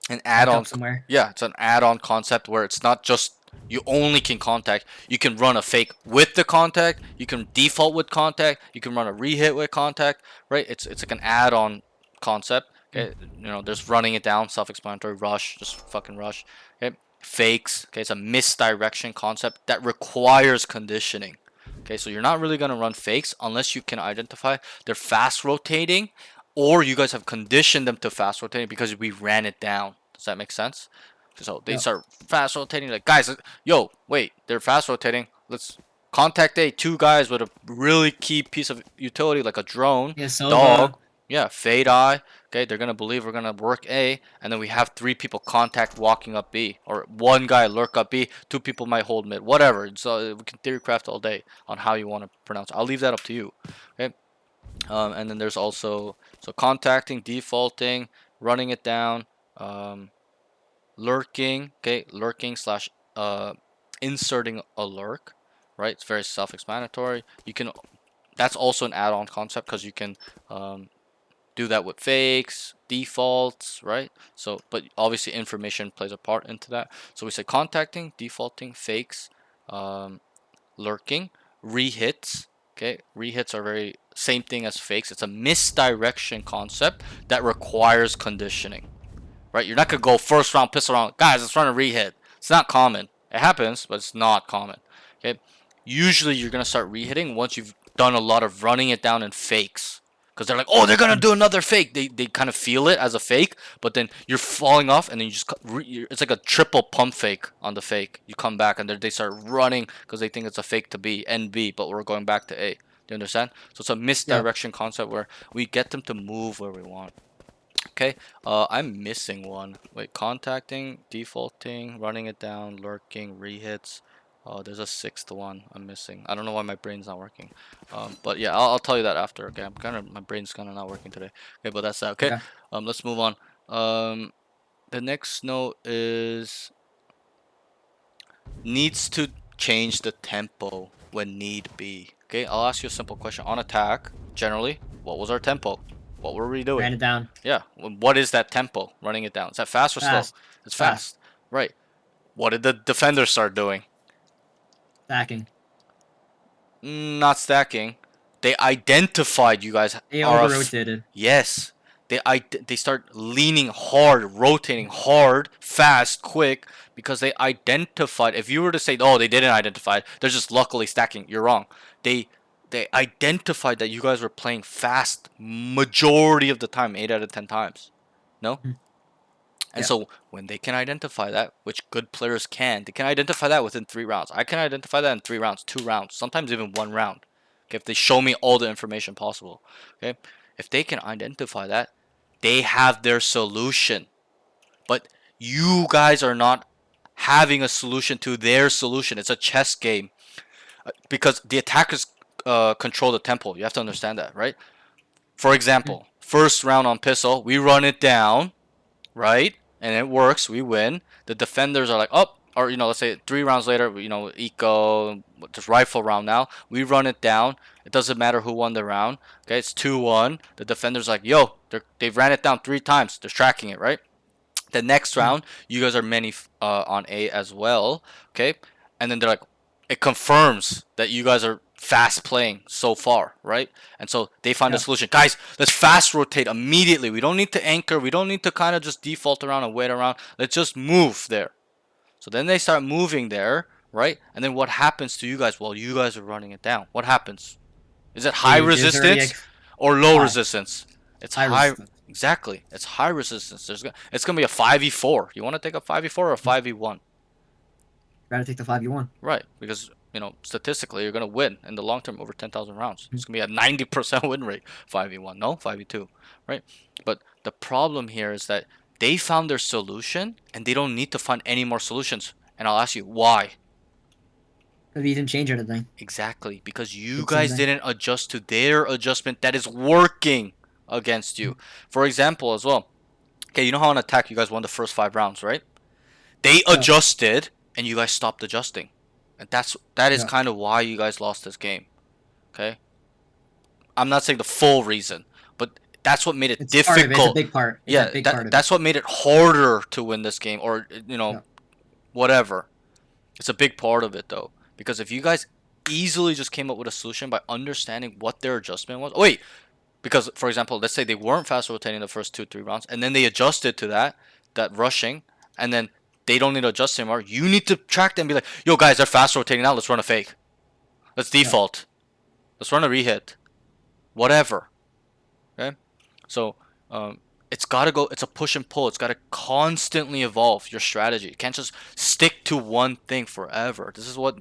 Back add-on. up somewhere. Yeah, it's an add-on concept where it's not just you only can contact. You can run a fake with the contact. You can default with contact. You can run a rehit with contact. Right? It's like an add-on concept. Okay, there's running it down, self-explanatory. Rush, just fucking rush. Okay, fakes. Okay, it's a misdirection concept that requires conditioning. Okay, so you're not really gonna run fakes unless you can identify they're fast rotating, or you guys have conditioned them to fast rotating because we ran it down. Does that make sense? So they Yep. start fast rotating, like, guys, yo, wait, they're fast rotating. Let's contact A, two guys with a really key piece of utility like a drone, Yeah, dog, Sova. yeah, fade eye. Okay, they're gonna believe we're gonna work A, and then we have three people contact walking up B, or one guy lurk up B, two people might hold mid, whatever. So we can theory craft all day on how you want to pronounce it. I'll leave that up to you. Okay, and then there's also so contacting, defaulting, running it down, lurking. Okay, lurking slash inserting a lurk. Right, it's very self-explanatory. You can that's also an add-on concept because you can do that with fakes, defaults, right? So, but obviously information plays a part into that. So we say contacting, defaulting, fakes, lurking, rehits. Okay, rehits are very same thing as fakes. It's a misdirection concept that requires conditioning, right? You're not gonna go first round pistol round, guys. Let's run a rehit. It's not common. It happens, but it's not common. Okay, usually you're gonna start rehitting once you've done a lot of running it down in fakes, because they're like, oh, they're gonna do another fake. They kind of feel it as a fake, but then you're falling off, and then you just it's like a triple pump fake on the fake. You come back and they start running because they think it's a fake to B and B, but we're going back to A. Do you understand? So it's a Yep. misdirection concept where we get them to move where we want. Okay, I'm missing one. Wait, contacting, defaulting, running it down, lurking, rehits. There's a sixth one I'm missing. I don't know why my brain's not working. But yeah, I'll tell you that after. Okay, my brain's kind of not working today. Okay, but that's that. Okay, Okay. let's move on. The next note is needs to change the tempo when need be. Okay, I'll ask you a simple question. On attack, generally, what was our tempo? What were we doing? Ran it down. Yeah, what is that tempo? Running it down. Is that fast or slow? Fast. It's Fast. fast. Right. What did the defenders start doing? Stacking. Not stacking. They identified you guys They are over-rotated. yes. They start leaning hard, rotating hard, fast, quick, because they identified. If you were to say, oh, they didn't identify, they're just luckily stacking. You're wrong. They identified that you guys were playing fast majority of the time, 8 out of 10 times. No. Mhm. And Yeah. so when they can identify that, which good players can, they can identify that within 3 rounds. I can identify that in 3 rounds, 2 rounds, sometimes even 1 round. Okay, if they show me all the information possible. Okay, if they can identify that, they have their solution. But you guys are not having a solution to their solution. It's a chess game because the attackers control the tempo. You have to understand that, right? For example, first round on pistol, we run it down, right? And it works. We win. The defenders are like, oh, or let's say 3 rounds later, eco, just rifle round now. We run it down. It doesn't matter who won the round. Okay, it's 2-1. The defenders like, yo, they've ran it down 3 times. They're tracking it, right? The next round, you guys are many on A as well. Okay, and then they're like, it confirms that you guys are fast playing so far, right? And so they find a Yeah. solution. Guys, let's fast rotate immediately. We don't need to anchor. We don't need to kind of just default around and wait around. Let's just move there. So then they start moving there, right? And then what happens to you guys while you guys are running it down? What happens? Is it high There's already resistance or low high. Resistance? It's High high. resistance. Exactly. It's high resistance. It's gonna be a 5v4. You want to take a 5v4 or a 5v1? Gotta take the 5v1. Right, because statistically you're gonna win in the long term over 10,000 rounds. Mhm. It's gonna be a 90% win rate. 5v1, no 5v2, right? But the problem here is that they found their solution and they don't need to find any more solutions. And I'll ask you why. Because we didn't change anything. Exactly, because you Did the same guys thing. didn't adjust to their adjustment that is working against you. For example, as well. Okay, you know how on attack you guys won the first 5 rounds, right? They Yeah. adjusted and you guys stopped adjusting. And that is Yeah. kind of why you guys lost this game. Okay? I'm not saying the full reason, but that's what made it It's part of it. It's a difficult. big part. It's Yeah, a big part of it. that's what made it harder to win this game, or Yeah. whatever. It's a big part of it though, because if you guys easily just came up with a solution by understanding what their adjustment was. Oh, wait, because for example, let's say they weren't fast rotating the first 2-3 rounds, and then they adjusted to that rushing, and then they don't need to adjust anymore. You need to track them and be like, yo guys, they're fast rotating now. Let's run a fake. Let's default. Let's run a rehit. Whatever. Okay? So, it's gotta go. It's a push and pull. It's gotta constantly evolve your strategy. You can't just stick to one thing forever. This is what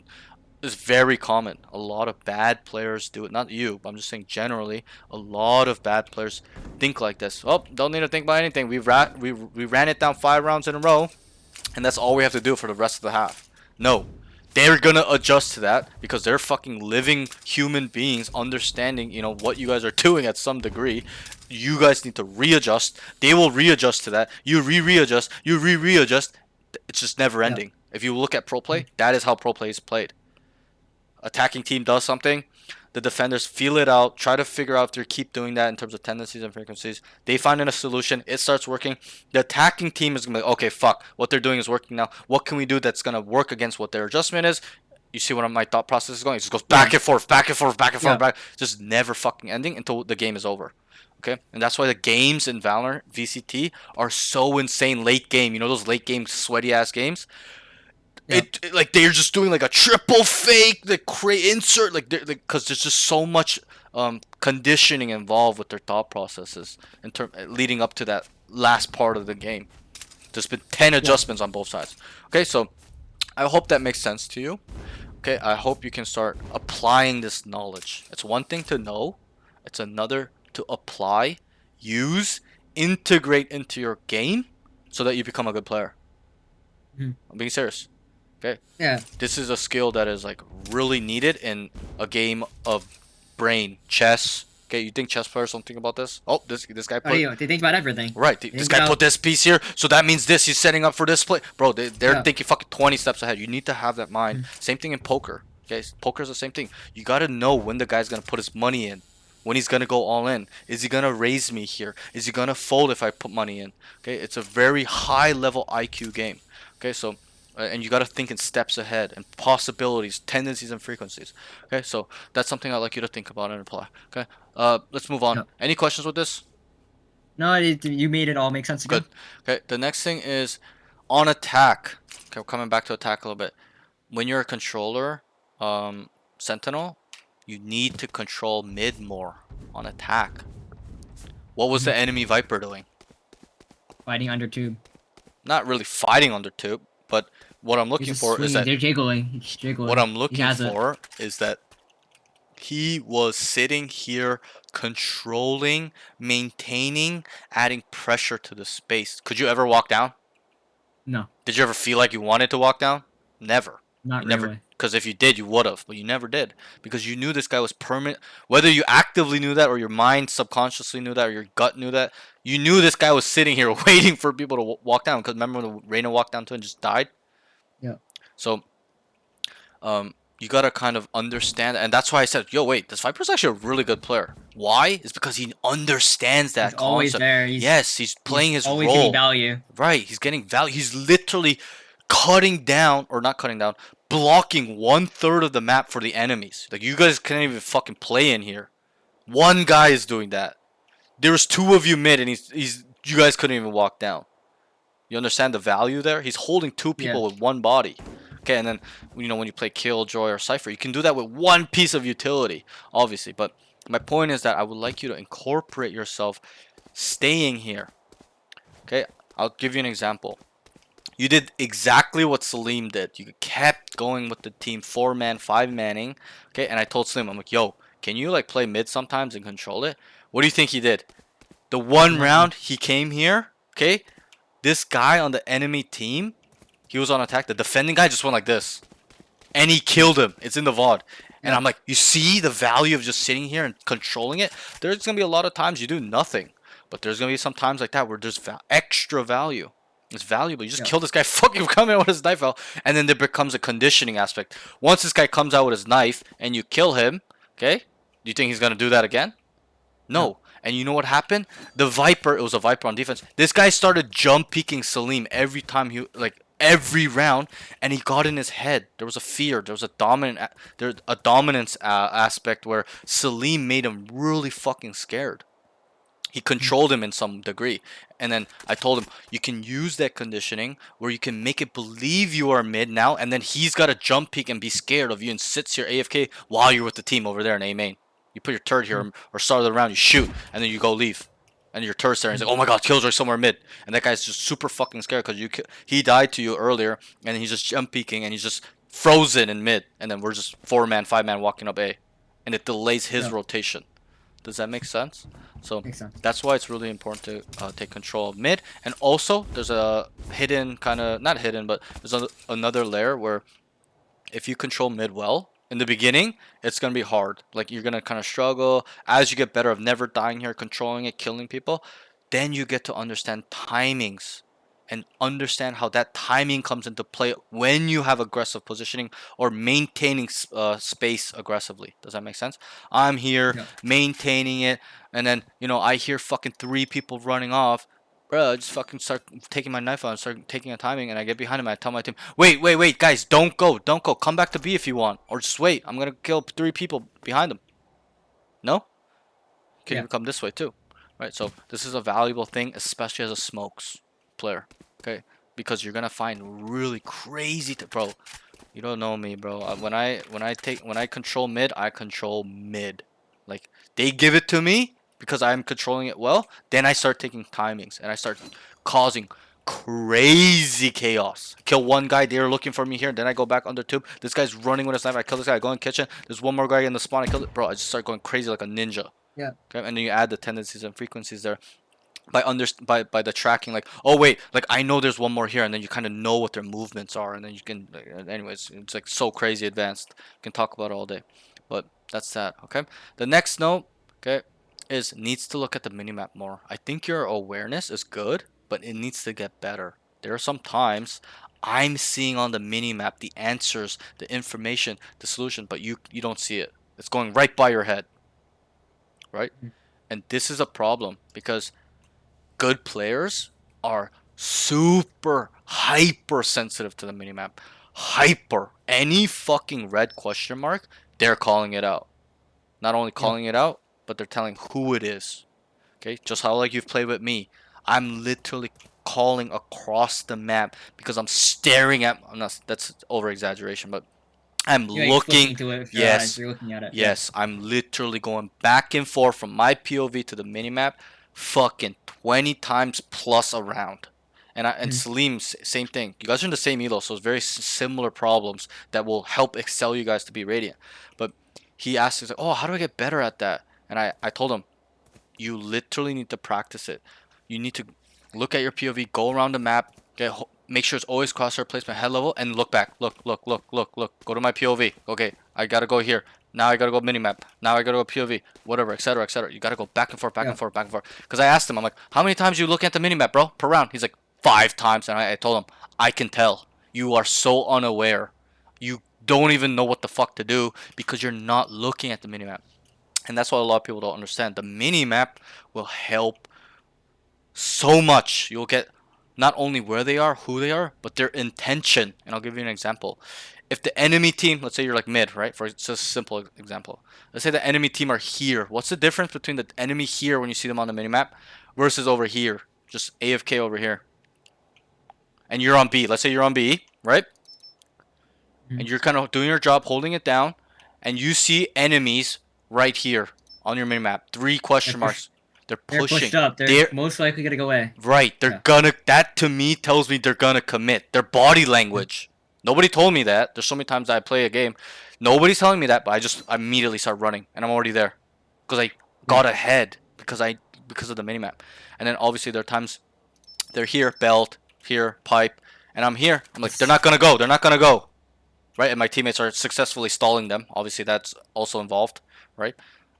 is very common. A lot of bad players do it. Not you, but I'm just saying generally, a lot of bad players think like this. Oh, don't need to think about anything. We ran it down 5 rounds in a row, and that's all we have to do for the rest of the half. No. They're gonna adjust to that because they're fucking living human beings understanding, what you guys are doing at some degree. You guys need to readjust. They will readjust to that. You readjust. You readjust. It's just never Yeah. ending. If you look at pro play, that is how pro play is played. Attacking team does something, the defenders feel it out, try to figure out if they keep doing that in terms of tendencies and frequencies. They find a solution, it starts working. The attacking team is gonna be like, okay, fuck, what they're doing is working now. What can we do that's gonna work against what their adjustment is? You see what my thought process is going? It just goes back and forth, back and forth, back and forth, back, just never fucking ending until the game is over. Okay, and that's why the games in Valorant VCT are so insane late game. You know those late game sweaty ass games. Like they're just doing like a triple fake, the insert, because there's just so much conditioning involved with their thought processes in leading up to that last part of the game. There's been 10 adjustments on both sides. Okay, so I hope that makes sense to you. Okay, I hope you can start applying this knowledge. It's one thing to know, it's another to apply, use, integrate into your game so that you become a good player. I'm being serious. Okay. Yeah. This is a skill that is like really needed in a game of brain chess. Okay, you think chess players don't think about this? Oh, this guy put. They think about everything. Right, this guy put this piece here, so that means this. He's setting up for this play, bro. They're thinking fucking 20 steps ahead. You need to have that mind. Same thing in poker. Okay, poker's the same thing. You gotta know when the guy's gonna put his money in, when he's gonna go all in. Is he gonna raise me here? Is he gonna fold if I put money in? Okay, it's a very high level IQ game. Okay, so. And you got to think in steps ahead and possibilities, tendencies, and frequencies. Okay, so that's something I'd like you to think about and apply. Okay, let's move on. Yeah. Any questions with this? No, you made it all make sense again. Good. Okay, the next thing is on attack. Okay, we're coming back to attack a little bit. When you're a controller, Sentinel, you need to control mid more on attack. What was the enemy Viper doing? Fighting under tube. Not really fighting under tube, but what I'm looking for is that they're jiggling. He's jiggling. what I'm looking for is that he was sitting here controlling, maintaining, adding pressure to the space. Could you ever walk down? No. Did you ever feel like you wanted to walk down? Never. Not you really. Never. Because if you did, you would have, but you never did. Because you knew this guy was permanent. Whether you actively knew that, or your mind subconsciously knew that, or your gut knew that, you knew this guy was sitting here waiting for people to walk down. Because remember when Reyna walked down to and just died? Yeah. So, you gotta kind of understand, and that's why I said, yo, wait, this Viper's actually a really good player. Why? It's because he understands that He's always concept. there. He's playing his always role. getting value. Right, he's getting value. He's literally cutting down, or not cutting down, blocking 1/3 of the map for the enemies. Like, you guys can't even fucking play in here. One guy is doing that. There's 2 of you mid, and you guys couldn't even walk down. You understand the value there? He's holding 2 people with 1 body. Okay, and then when you play Killjoy or Cypher, you can do that with 1 piece of utility, obviously. But my point is that I would like you to incorporate yourself staying here. Okay, I'll give you an example. You did exactly what Salim did. You kept going with the team 4-man, 5-manning. Okay, and I told Salim, I'm like, yo, can you like play mid sometimes and control it? What do you think he did? The 1 round he came here, okay, this guy on the enemy team, he was on attack. The defending guy just went like this. And he killed him. It's in the VOD. And I'm like, you see the value of just sitting here and controlling it? There's going to be a lot of times you do nothing. But there's going to be some times like that where there's extra value. It's valuable. You just kill this guy fucking coming out with his knife out. And then there becomes a conditioning aspect. Once this guy comes out with his knife and you kill him, okay? Do you think he's going to do that again? No. And you know what happened? The Viper, it was a Viper on defense. This guy started jump peeking Salim every time every round, and he got in his head. There was a fear. There was a dominance aspect where Salim made him really fucking scared. He controlled him in some degree. And then I told him, you can use that conditioning where you can make it believe you are mid now, and then he's got to jump peek and be scared of you and sits here AFK while you're with the team over there in A main. You put your turret here or start it around, you shoot, and then you go leave. And your turret's there, and he's like, oh my god, Killjoy somewhere mid. And that guy's just super fucking scared because he died to you earlier, and he's just jump peeking, and he's just frozen in mid. And then we're just 4-man, 5-man walking up A. And it delays his rotation. Does that make sense? So Makes sense. that's why it's really important to take control of mid. And also, there's a hidden kind of, not hidden, but there's another layer where if you control mid well, in the beginning, it's going to be hard. Like, you're going to kind of struggle. As you get better of never dying here, controlling it, killing people, then you get to understand timings and understand how that timing comes into play when you have aggressive positioning or maintaining space aggressively. Does that make sense? I'm here maintaining it, and then, you know, I hear fucking 3 people running off. Bro, I just fucking start taking my knife out and start taking a timing, and I get behind him and I tell my team, wait, guys, don't go, come back to B if you want, or just wait, I'm gonna kill 3 people behind them. No? Can you come this way too? Right, so this is a valuable thing, especially as a smokes player, okay? Because you're gonna find really crazy, bro. You don't know me, bro. When I control mid, I control mid. Like, they give it to me because I'm controlling it well. Then I start taking timings and I start causing crazy chaos. Kill one guy, they're looking for me here. Then I go back under tube. This guy's running with a sniper. I kill this guy. I go in kitchen. There's one more guy in the spawn. I kill it, bro. I just start going crazy like a ninja. Yeah. Okay, and then you add the tendencies and frequencies there by the tracking, like, oh wait, like I know there's one more here, and then you kind of know what their movements are, and then you can, anyways, it's like so crazy advanced. You can talk about it all day, but that's that. Okay, the next note, okay, is needs to look at the minimap more. I think your awareness is good, but it needs to get better. There are some times I'm seeing on the minimap the answers, the information, the solution, but you don't see it. It's going right by your head, right? And this is a problem because good players are super hyper sensitive to the minimap. Hyper. Any fucking red question mark, they're calling it out. Not only calling it out, but they're telling who it is. Okay? Just how like you've played with me. I'm literally calling across the map because I'm staring at, that's over exaggeration, but I'm looking to it with your yes eyes, you're looking at it. yes I'm literally going back and forth from my POV to the minimap fucking 20 times plus around. And Salim, same thing. You guys are in the same elo, so it's very similar problems that will help excel you guys to be radiant. But he asked, he's like, oh, how do I get better at that? And I told him, you literally need to practice it. You need to look at your POV, go around the map, make sure it's always crosshair placement, head level, and look back. Look. Go to my POV. Okay, I gotta go here. Now I gotta go minimap. Now I gotta go POV. Whatever, etc., etc. You gotta go back and forth, back and forth, back and forth. Because I asked him, I'm like, how many times you look at the minimap, bro, per round? He's like, 5 times. And I told him, I can tell. You are so unaware. You don't even know what the fuck to do because you're not looking at the minimap. And that's what a lot of people don't understand. The minimap will help so much. You'll get not only where they are, who they are, but their intention. And I'll give you an example. If the enemy team, let's say you're like mid, right? For just a simple example. Let's say the enemy team are here. What's the difference between the enemy here when you see them on the minimap versus over here? Just AFK over here. And you're on B. Let's say you're on B, right? And you're kind of doing your job, holding it down. And you see enemies right here on your minimap. 3 question marks. They're pushing. They're pushed up. They're most likely gonna go away. Right. They're gonna. That to me tells me they're gonna commit. Their body language. Nobody told me that. There's so many times I play a game. Nobody's telling me that, but I just immediately start running, and I'm already there, because I got ahead because of the minimap. And then obviously there are times they're here, belt, here, pipe, and I'm here. I'm like, they're not gonna go. They're not gonna go. Right. And my teammates are successfully stalling them. Obviously that's also involved. Right.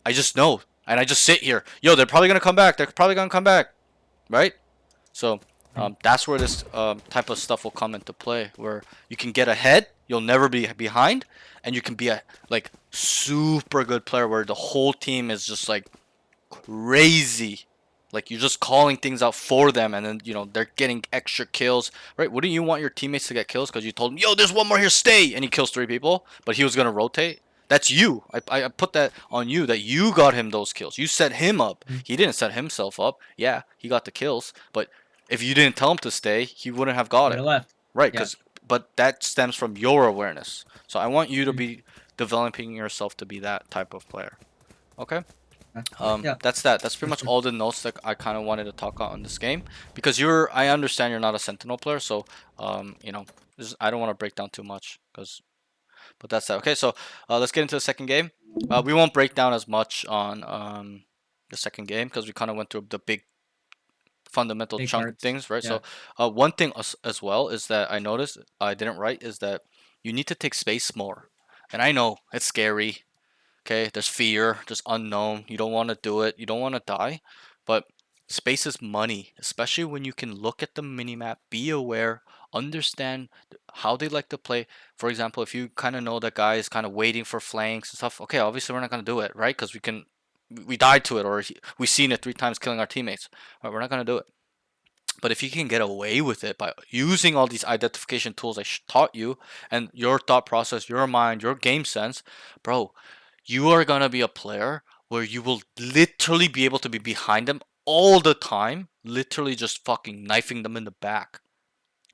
I just know. And I just sit here. Yo, they're probably going to come back. They're probably going to come back. Right? So, that's where this type of stuff will come into play. Where you can get ahead. You'll never be behind. And you can be a, like, super good player where the whole team is just, like, crazy. Like, you're just calling things out for them. And then, you know, they're getting extra kills. Right? Wouldn't you want your teammates to get kills? Because you told them, yo, there's one more here. Stay. And he kills 3 people. But he was going to rotate. That's you. I put that on you that you got him those kills. You set him up. Mhm. He didn't set himself up. Yeah, he got the kills, but if you didn't tell him to stay, he wouldn't have got Would it. have left. Right? Yeah. But that stems from your awareness. So I want you to Mhm. be developing yourself to be that type of player. Okay? Yeah. That's that. That's For pretty much sure. all the notes that I kind of wanted to talk about on this game because I understand you're not a Sentinel player, so you know, I don't want to break down too much but that's that. Okay, so let's get into the second game. We won't break down as much on the second game because we kind of went through the big fundamental Big chunk parts. things, right? Yeah. So one thing as well is that I noticed I didn't write is that you need to take space more, and I know it's scary. Okay, there's fear, there's unknown. You don't want to do it. You don't want to die, but space is money, especially when you can look at the minimap, be aware, understand how they like to play. For example, if you kind of know that guy is kind of waiting for flanks and stuff, okay, obviously we're not gonna do it, right? Because we died to it, or we've seen it 3 times killing our teammates. Right, we're not gonna do it. But if you can get away with it by using all these identification tools I taught you, and your thought process, your mind, your game sense, bro, you are gonna be a player where you will literally be able to be behind them all the time, literally just fucking knifing them in the back.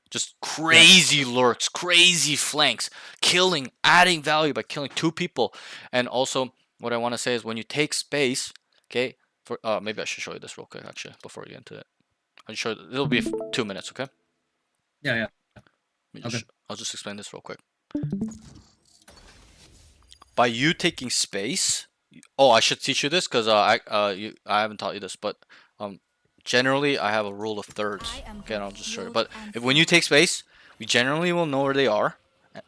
Just Yeah. crazy lurks, crazy flanks, killing, adding value by killing 2 people. And also, what I want to say is when you take space, okay, for maybe I should show you this real quick actually before we get into it. I'll show you, it'll be 2 minutes, okay? Yeah. Yeah. Let me Okay. I'll just explain this real quick. By you taking space, oh, I should teach you this because I haven't taught you this, but um, generally I have a rule of thirds. I am Okay, and I'll both just show you. healed But and if when you sound. take space, we generally will know where they are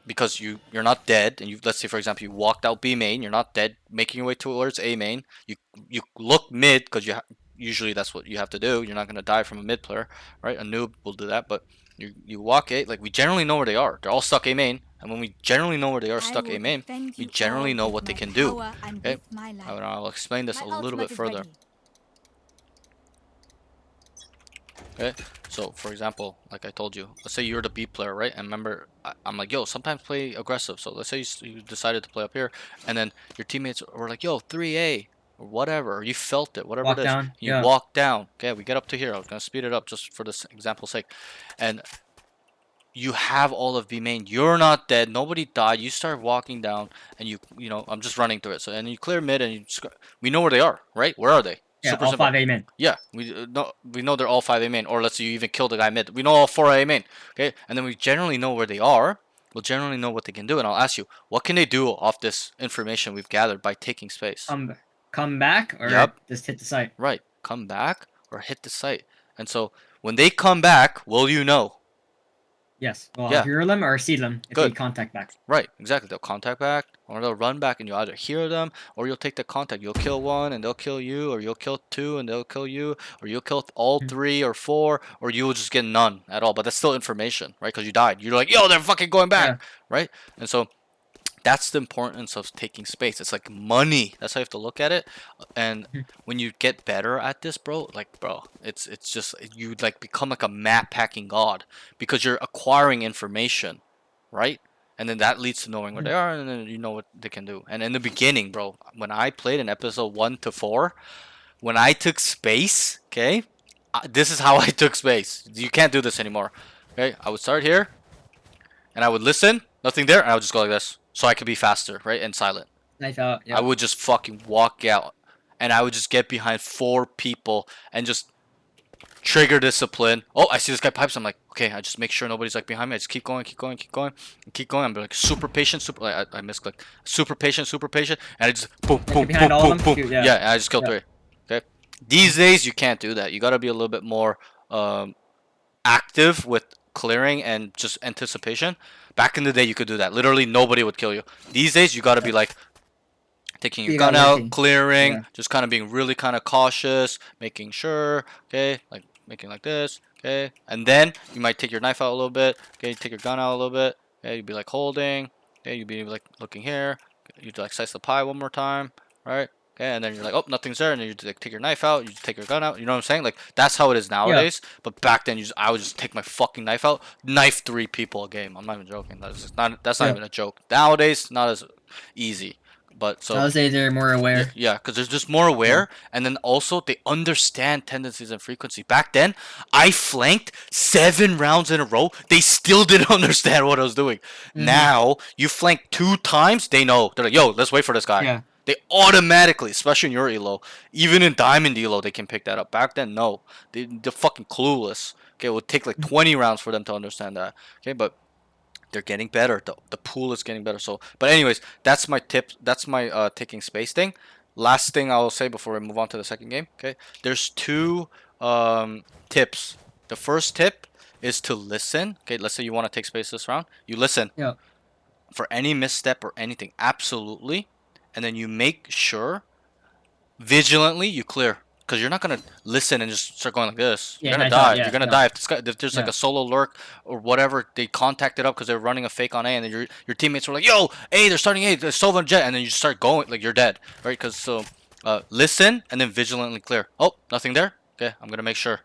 because you're not dead, and you let's say for example you walked out B main, you're not dead, making your way towards A main. You look mid because usually that's what you have to do. You're not gonna die from a mid player, right? A noob will do that, but you walk A, like we generally know where they are. They're all stuck A main, and when we generally know where they are I stuck A will main, defend we you all generally know with what they my can do. power and Okay, with my life. and I'll explain this My a little bit ultimate is further. ready. Okay, so for example, like I told you, let's say you're the B player, right? And remember, I'm like, yo, sometimes play aggressive. So let's say you decided to play up here, and then your teammates were like, yo, 3A or whatever, or you felt it, whatever it Walk is. down. You Yeah. walk down. Okay, we get up to here. I was gonna speed it up just for this example's sake, and you have all of B main. You're not dead. Nobody died. You start walking down, and you know, I'm just running through it. So and you clear mid, and we know where they are, right? Where are they? Yeah. Super All simple. 5 amen. Yeah, we know they're all 5A main, or let's say you even kill the guy mid. We know all 4A main, okay? And then we generally know where they are. We'll generally know what they can do, and I'll ask you, what can they do off this information we've gathered by taking space? Come back or Yep, just hit the site. right. Come back or hit the site. And so when they come back, will you know? Yes. Well, I'll Yeah, hear them or see them if they good. contact back. Right, exactly. They'll contact back, or they'll run back, and you'll either hear them, or you'll take the contact. You'll kill one, and they'll kill you, or you'll kill two, and they'll kill you, or you'll kill all Mhm. 3 or 4, or you'll just get none at all. But that's still information, right? Because you died. You're like, yo, they're fucking going Yeah. back, right? And so that's the importance of taking space. It's like money. That's how you have to look at it. And Mhm. when you get better at this, bro, like bro, it's just you like become like a map packing god because you're acquiring information, right? And then that leads to knowing where they Mhm. are, and then you know what they can do. And in the beginning, bro, when I played in episode 1 to 4, when I took space, okay, this is how I took space. You can't do this anymore. Okay, I would start here, and I would listen, nothing there, and I would just go like this, so I could be faster, right, and silent. Knife out. I Yeah. would just fucking walk out, and I would just get behind 4 people and just trigger discipline. Oh, I see this guy pipes. I'm like, okay, I just make sure nobody's like behind me. I just keep going, keep going, keep going, and keep going. I'm like super patient, super. I misclicked. Super patient, and I just boom, Like boom, you're behind boom, all boom, of them. boom. Shoot. Yeah. Yeah, and I just killed Yeah. 3. Okay. These days you can't do that. You got to be a little bit more active with clearing and just anticipation. Back in the day, you could do that. Literally, nobody would kill you. These days, you got to be Yeah. like taking your Being out gun out, lurking. clearing, Yeah. just kind of being really kind of cautious, making sure, okay, like making like this, okay, and then you might take your knife out a little bit, okay, take your gun out a little bit, okay, you'd be like holding, okay, you'd be like looking here, you'd like slice the pie one more time, right? Okay, and then you're like, oh, nothing's there, and then you like take your knife out, you take your gun out. You know what I'm saying? Like that's how it is Yeah. nowadays. But back then, I would just take my fucking knife out, knife 3 people a game. I'm not even joking. That's not. That's not Yeah. even a joke. Nowadays, not as easy. But I so would say they're more aware. yeah, because they're just more aware, and then also they understand tendencies and frequency. Back then, I flanked 7 rounds in a row. They still didn't understand what I was doing. Mm-hmm. Now you flank 2 times, they know. They're like, "Yo, let's wait for this guy." Yeah. They automatically, especially in your elo, even in diamond elo, they can pick that up. Back then, no, they're fucking clueless. Okay, it would take like 20 rounds for them to understand that. Okay, but they're getting better. The pool is getting better. So, but anyways, that's my tip. That's my taking space thing. Last thing I will say before we move on to the second game. Okay, there's two tips. The first tip is to listen. Okay, let's say you want to take space this round. You listen Yeah. for any misstep or anything, absolutely, and then you make sure vigilantly you clear. Because you're not gonna listen and just start going like this. You're Yeah. gonna Nice shot. die. You're Yeah. gonna Yeah. die if there's like Yeah. a solo lurk or whatever. They contacted up because they're running a fake on A, and then your teammates were like, "Yo, A, they're starting A. They're Sova Jet," and then you start going like you're dead, right? Because so, listen and then vigilantly clear. Oh, nothing there. Okay, I'm gonna make sure.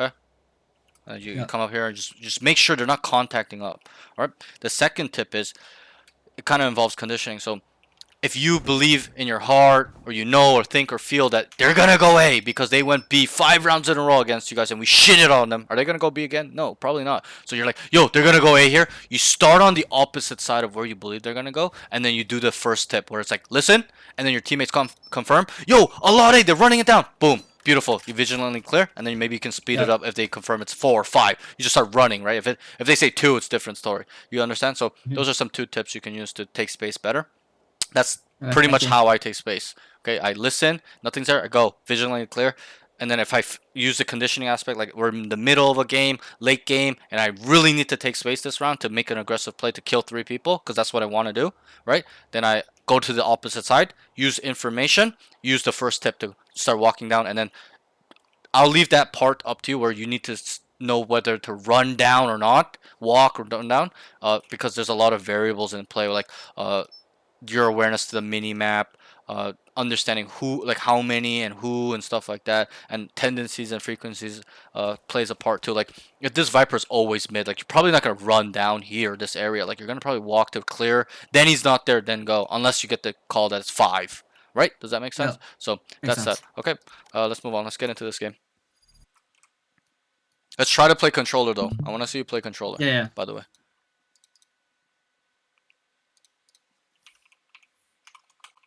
Okay, you Yeah. come up here and just make sure they're not contacting up. All right. The second tip is it kind of involves conditioning. So if you believe in your heart or you know or think or feel that they're gonna go A because they went B 5 rounds in a row against you guys and we shitted on them, are they gonna go B again? No, probably not. So you're like, yo, they're gonna go A here. You start on the opposite side of where you believe they're gonna go, and then you do the first tip where it's like, listen, and then your teammates confirm, yo, a lot A, they're running it down. Boom. Beautiful. You vigilantly clear, and then maybe you can speed it Yeah. up if they confirm it's 4 or 5. You just start running, right? If they say 2, it's a different story. You understand? So Mhm. those are some 2 tips you can use to take space better. That's Okay, pretty thank much you. how I take space. Okay, I listen, nothing's there, I go vigilantly clear, and then if I use the conditioning aspect, like we're in the middle of a game, late game, and I really need to take space this round to make an aggressive play to kill 3 people, because that's what I want to do, right? Then I go to the opposite side, use information, use the first tip to start walking down, and then I'll leave that part up to you where you need to know whether to run down or not, walk or run down, because there's a lot of variables in play, like your awareness to the mini map, understanding who, like how many and who and stuff like that, and tendencies and frequencies plays a part too. Like if this Viper's always mid, like you're probably not gonna run down here this area. Like you're gonna probably walk to clear, then he's not there, then go, unless you get the call that it's 5. Right? Does that make Yeah. sense? So Makes that's that. sense. Okay, let's move on. Let's get into this game. Let's try to play controller though. I want to see you play controller. Yeah. Yeah. By the way.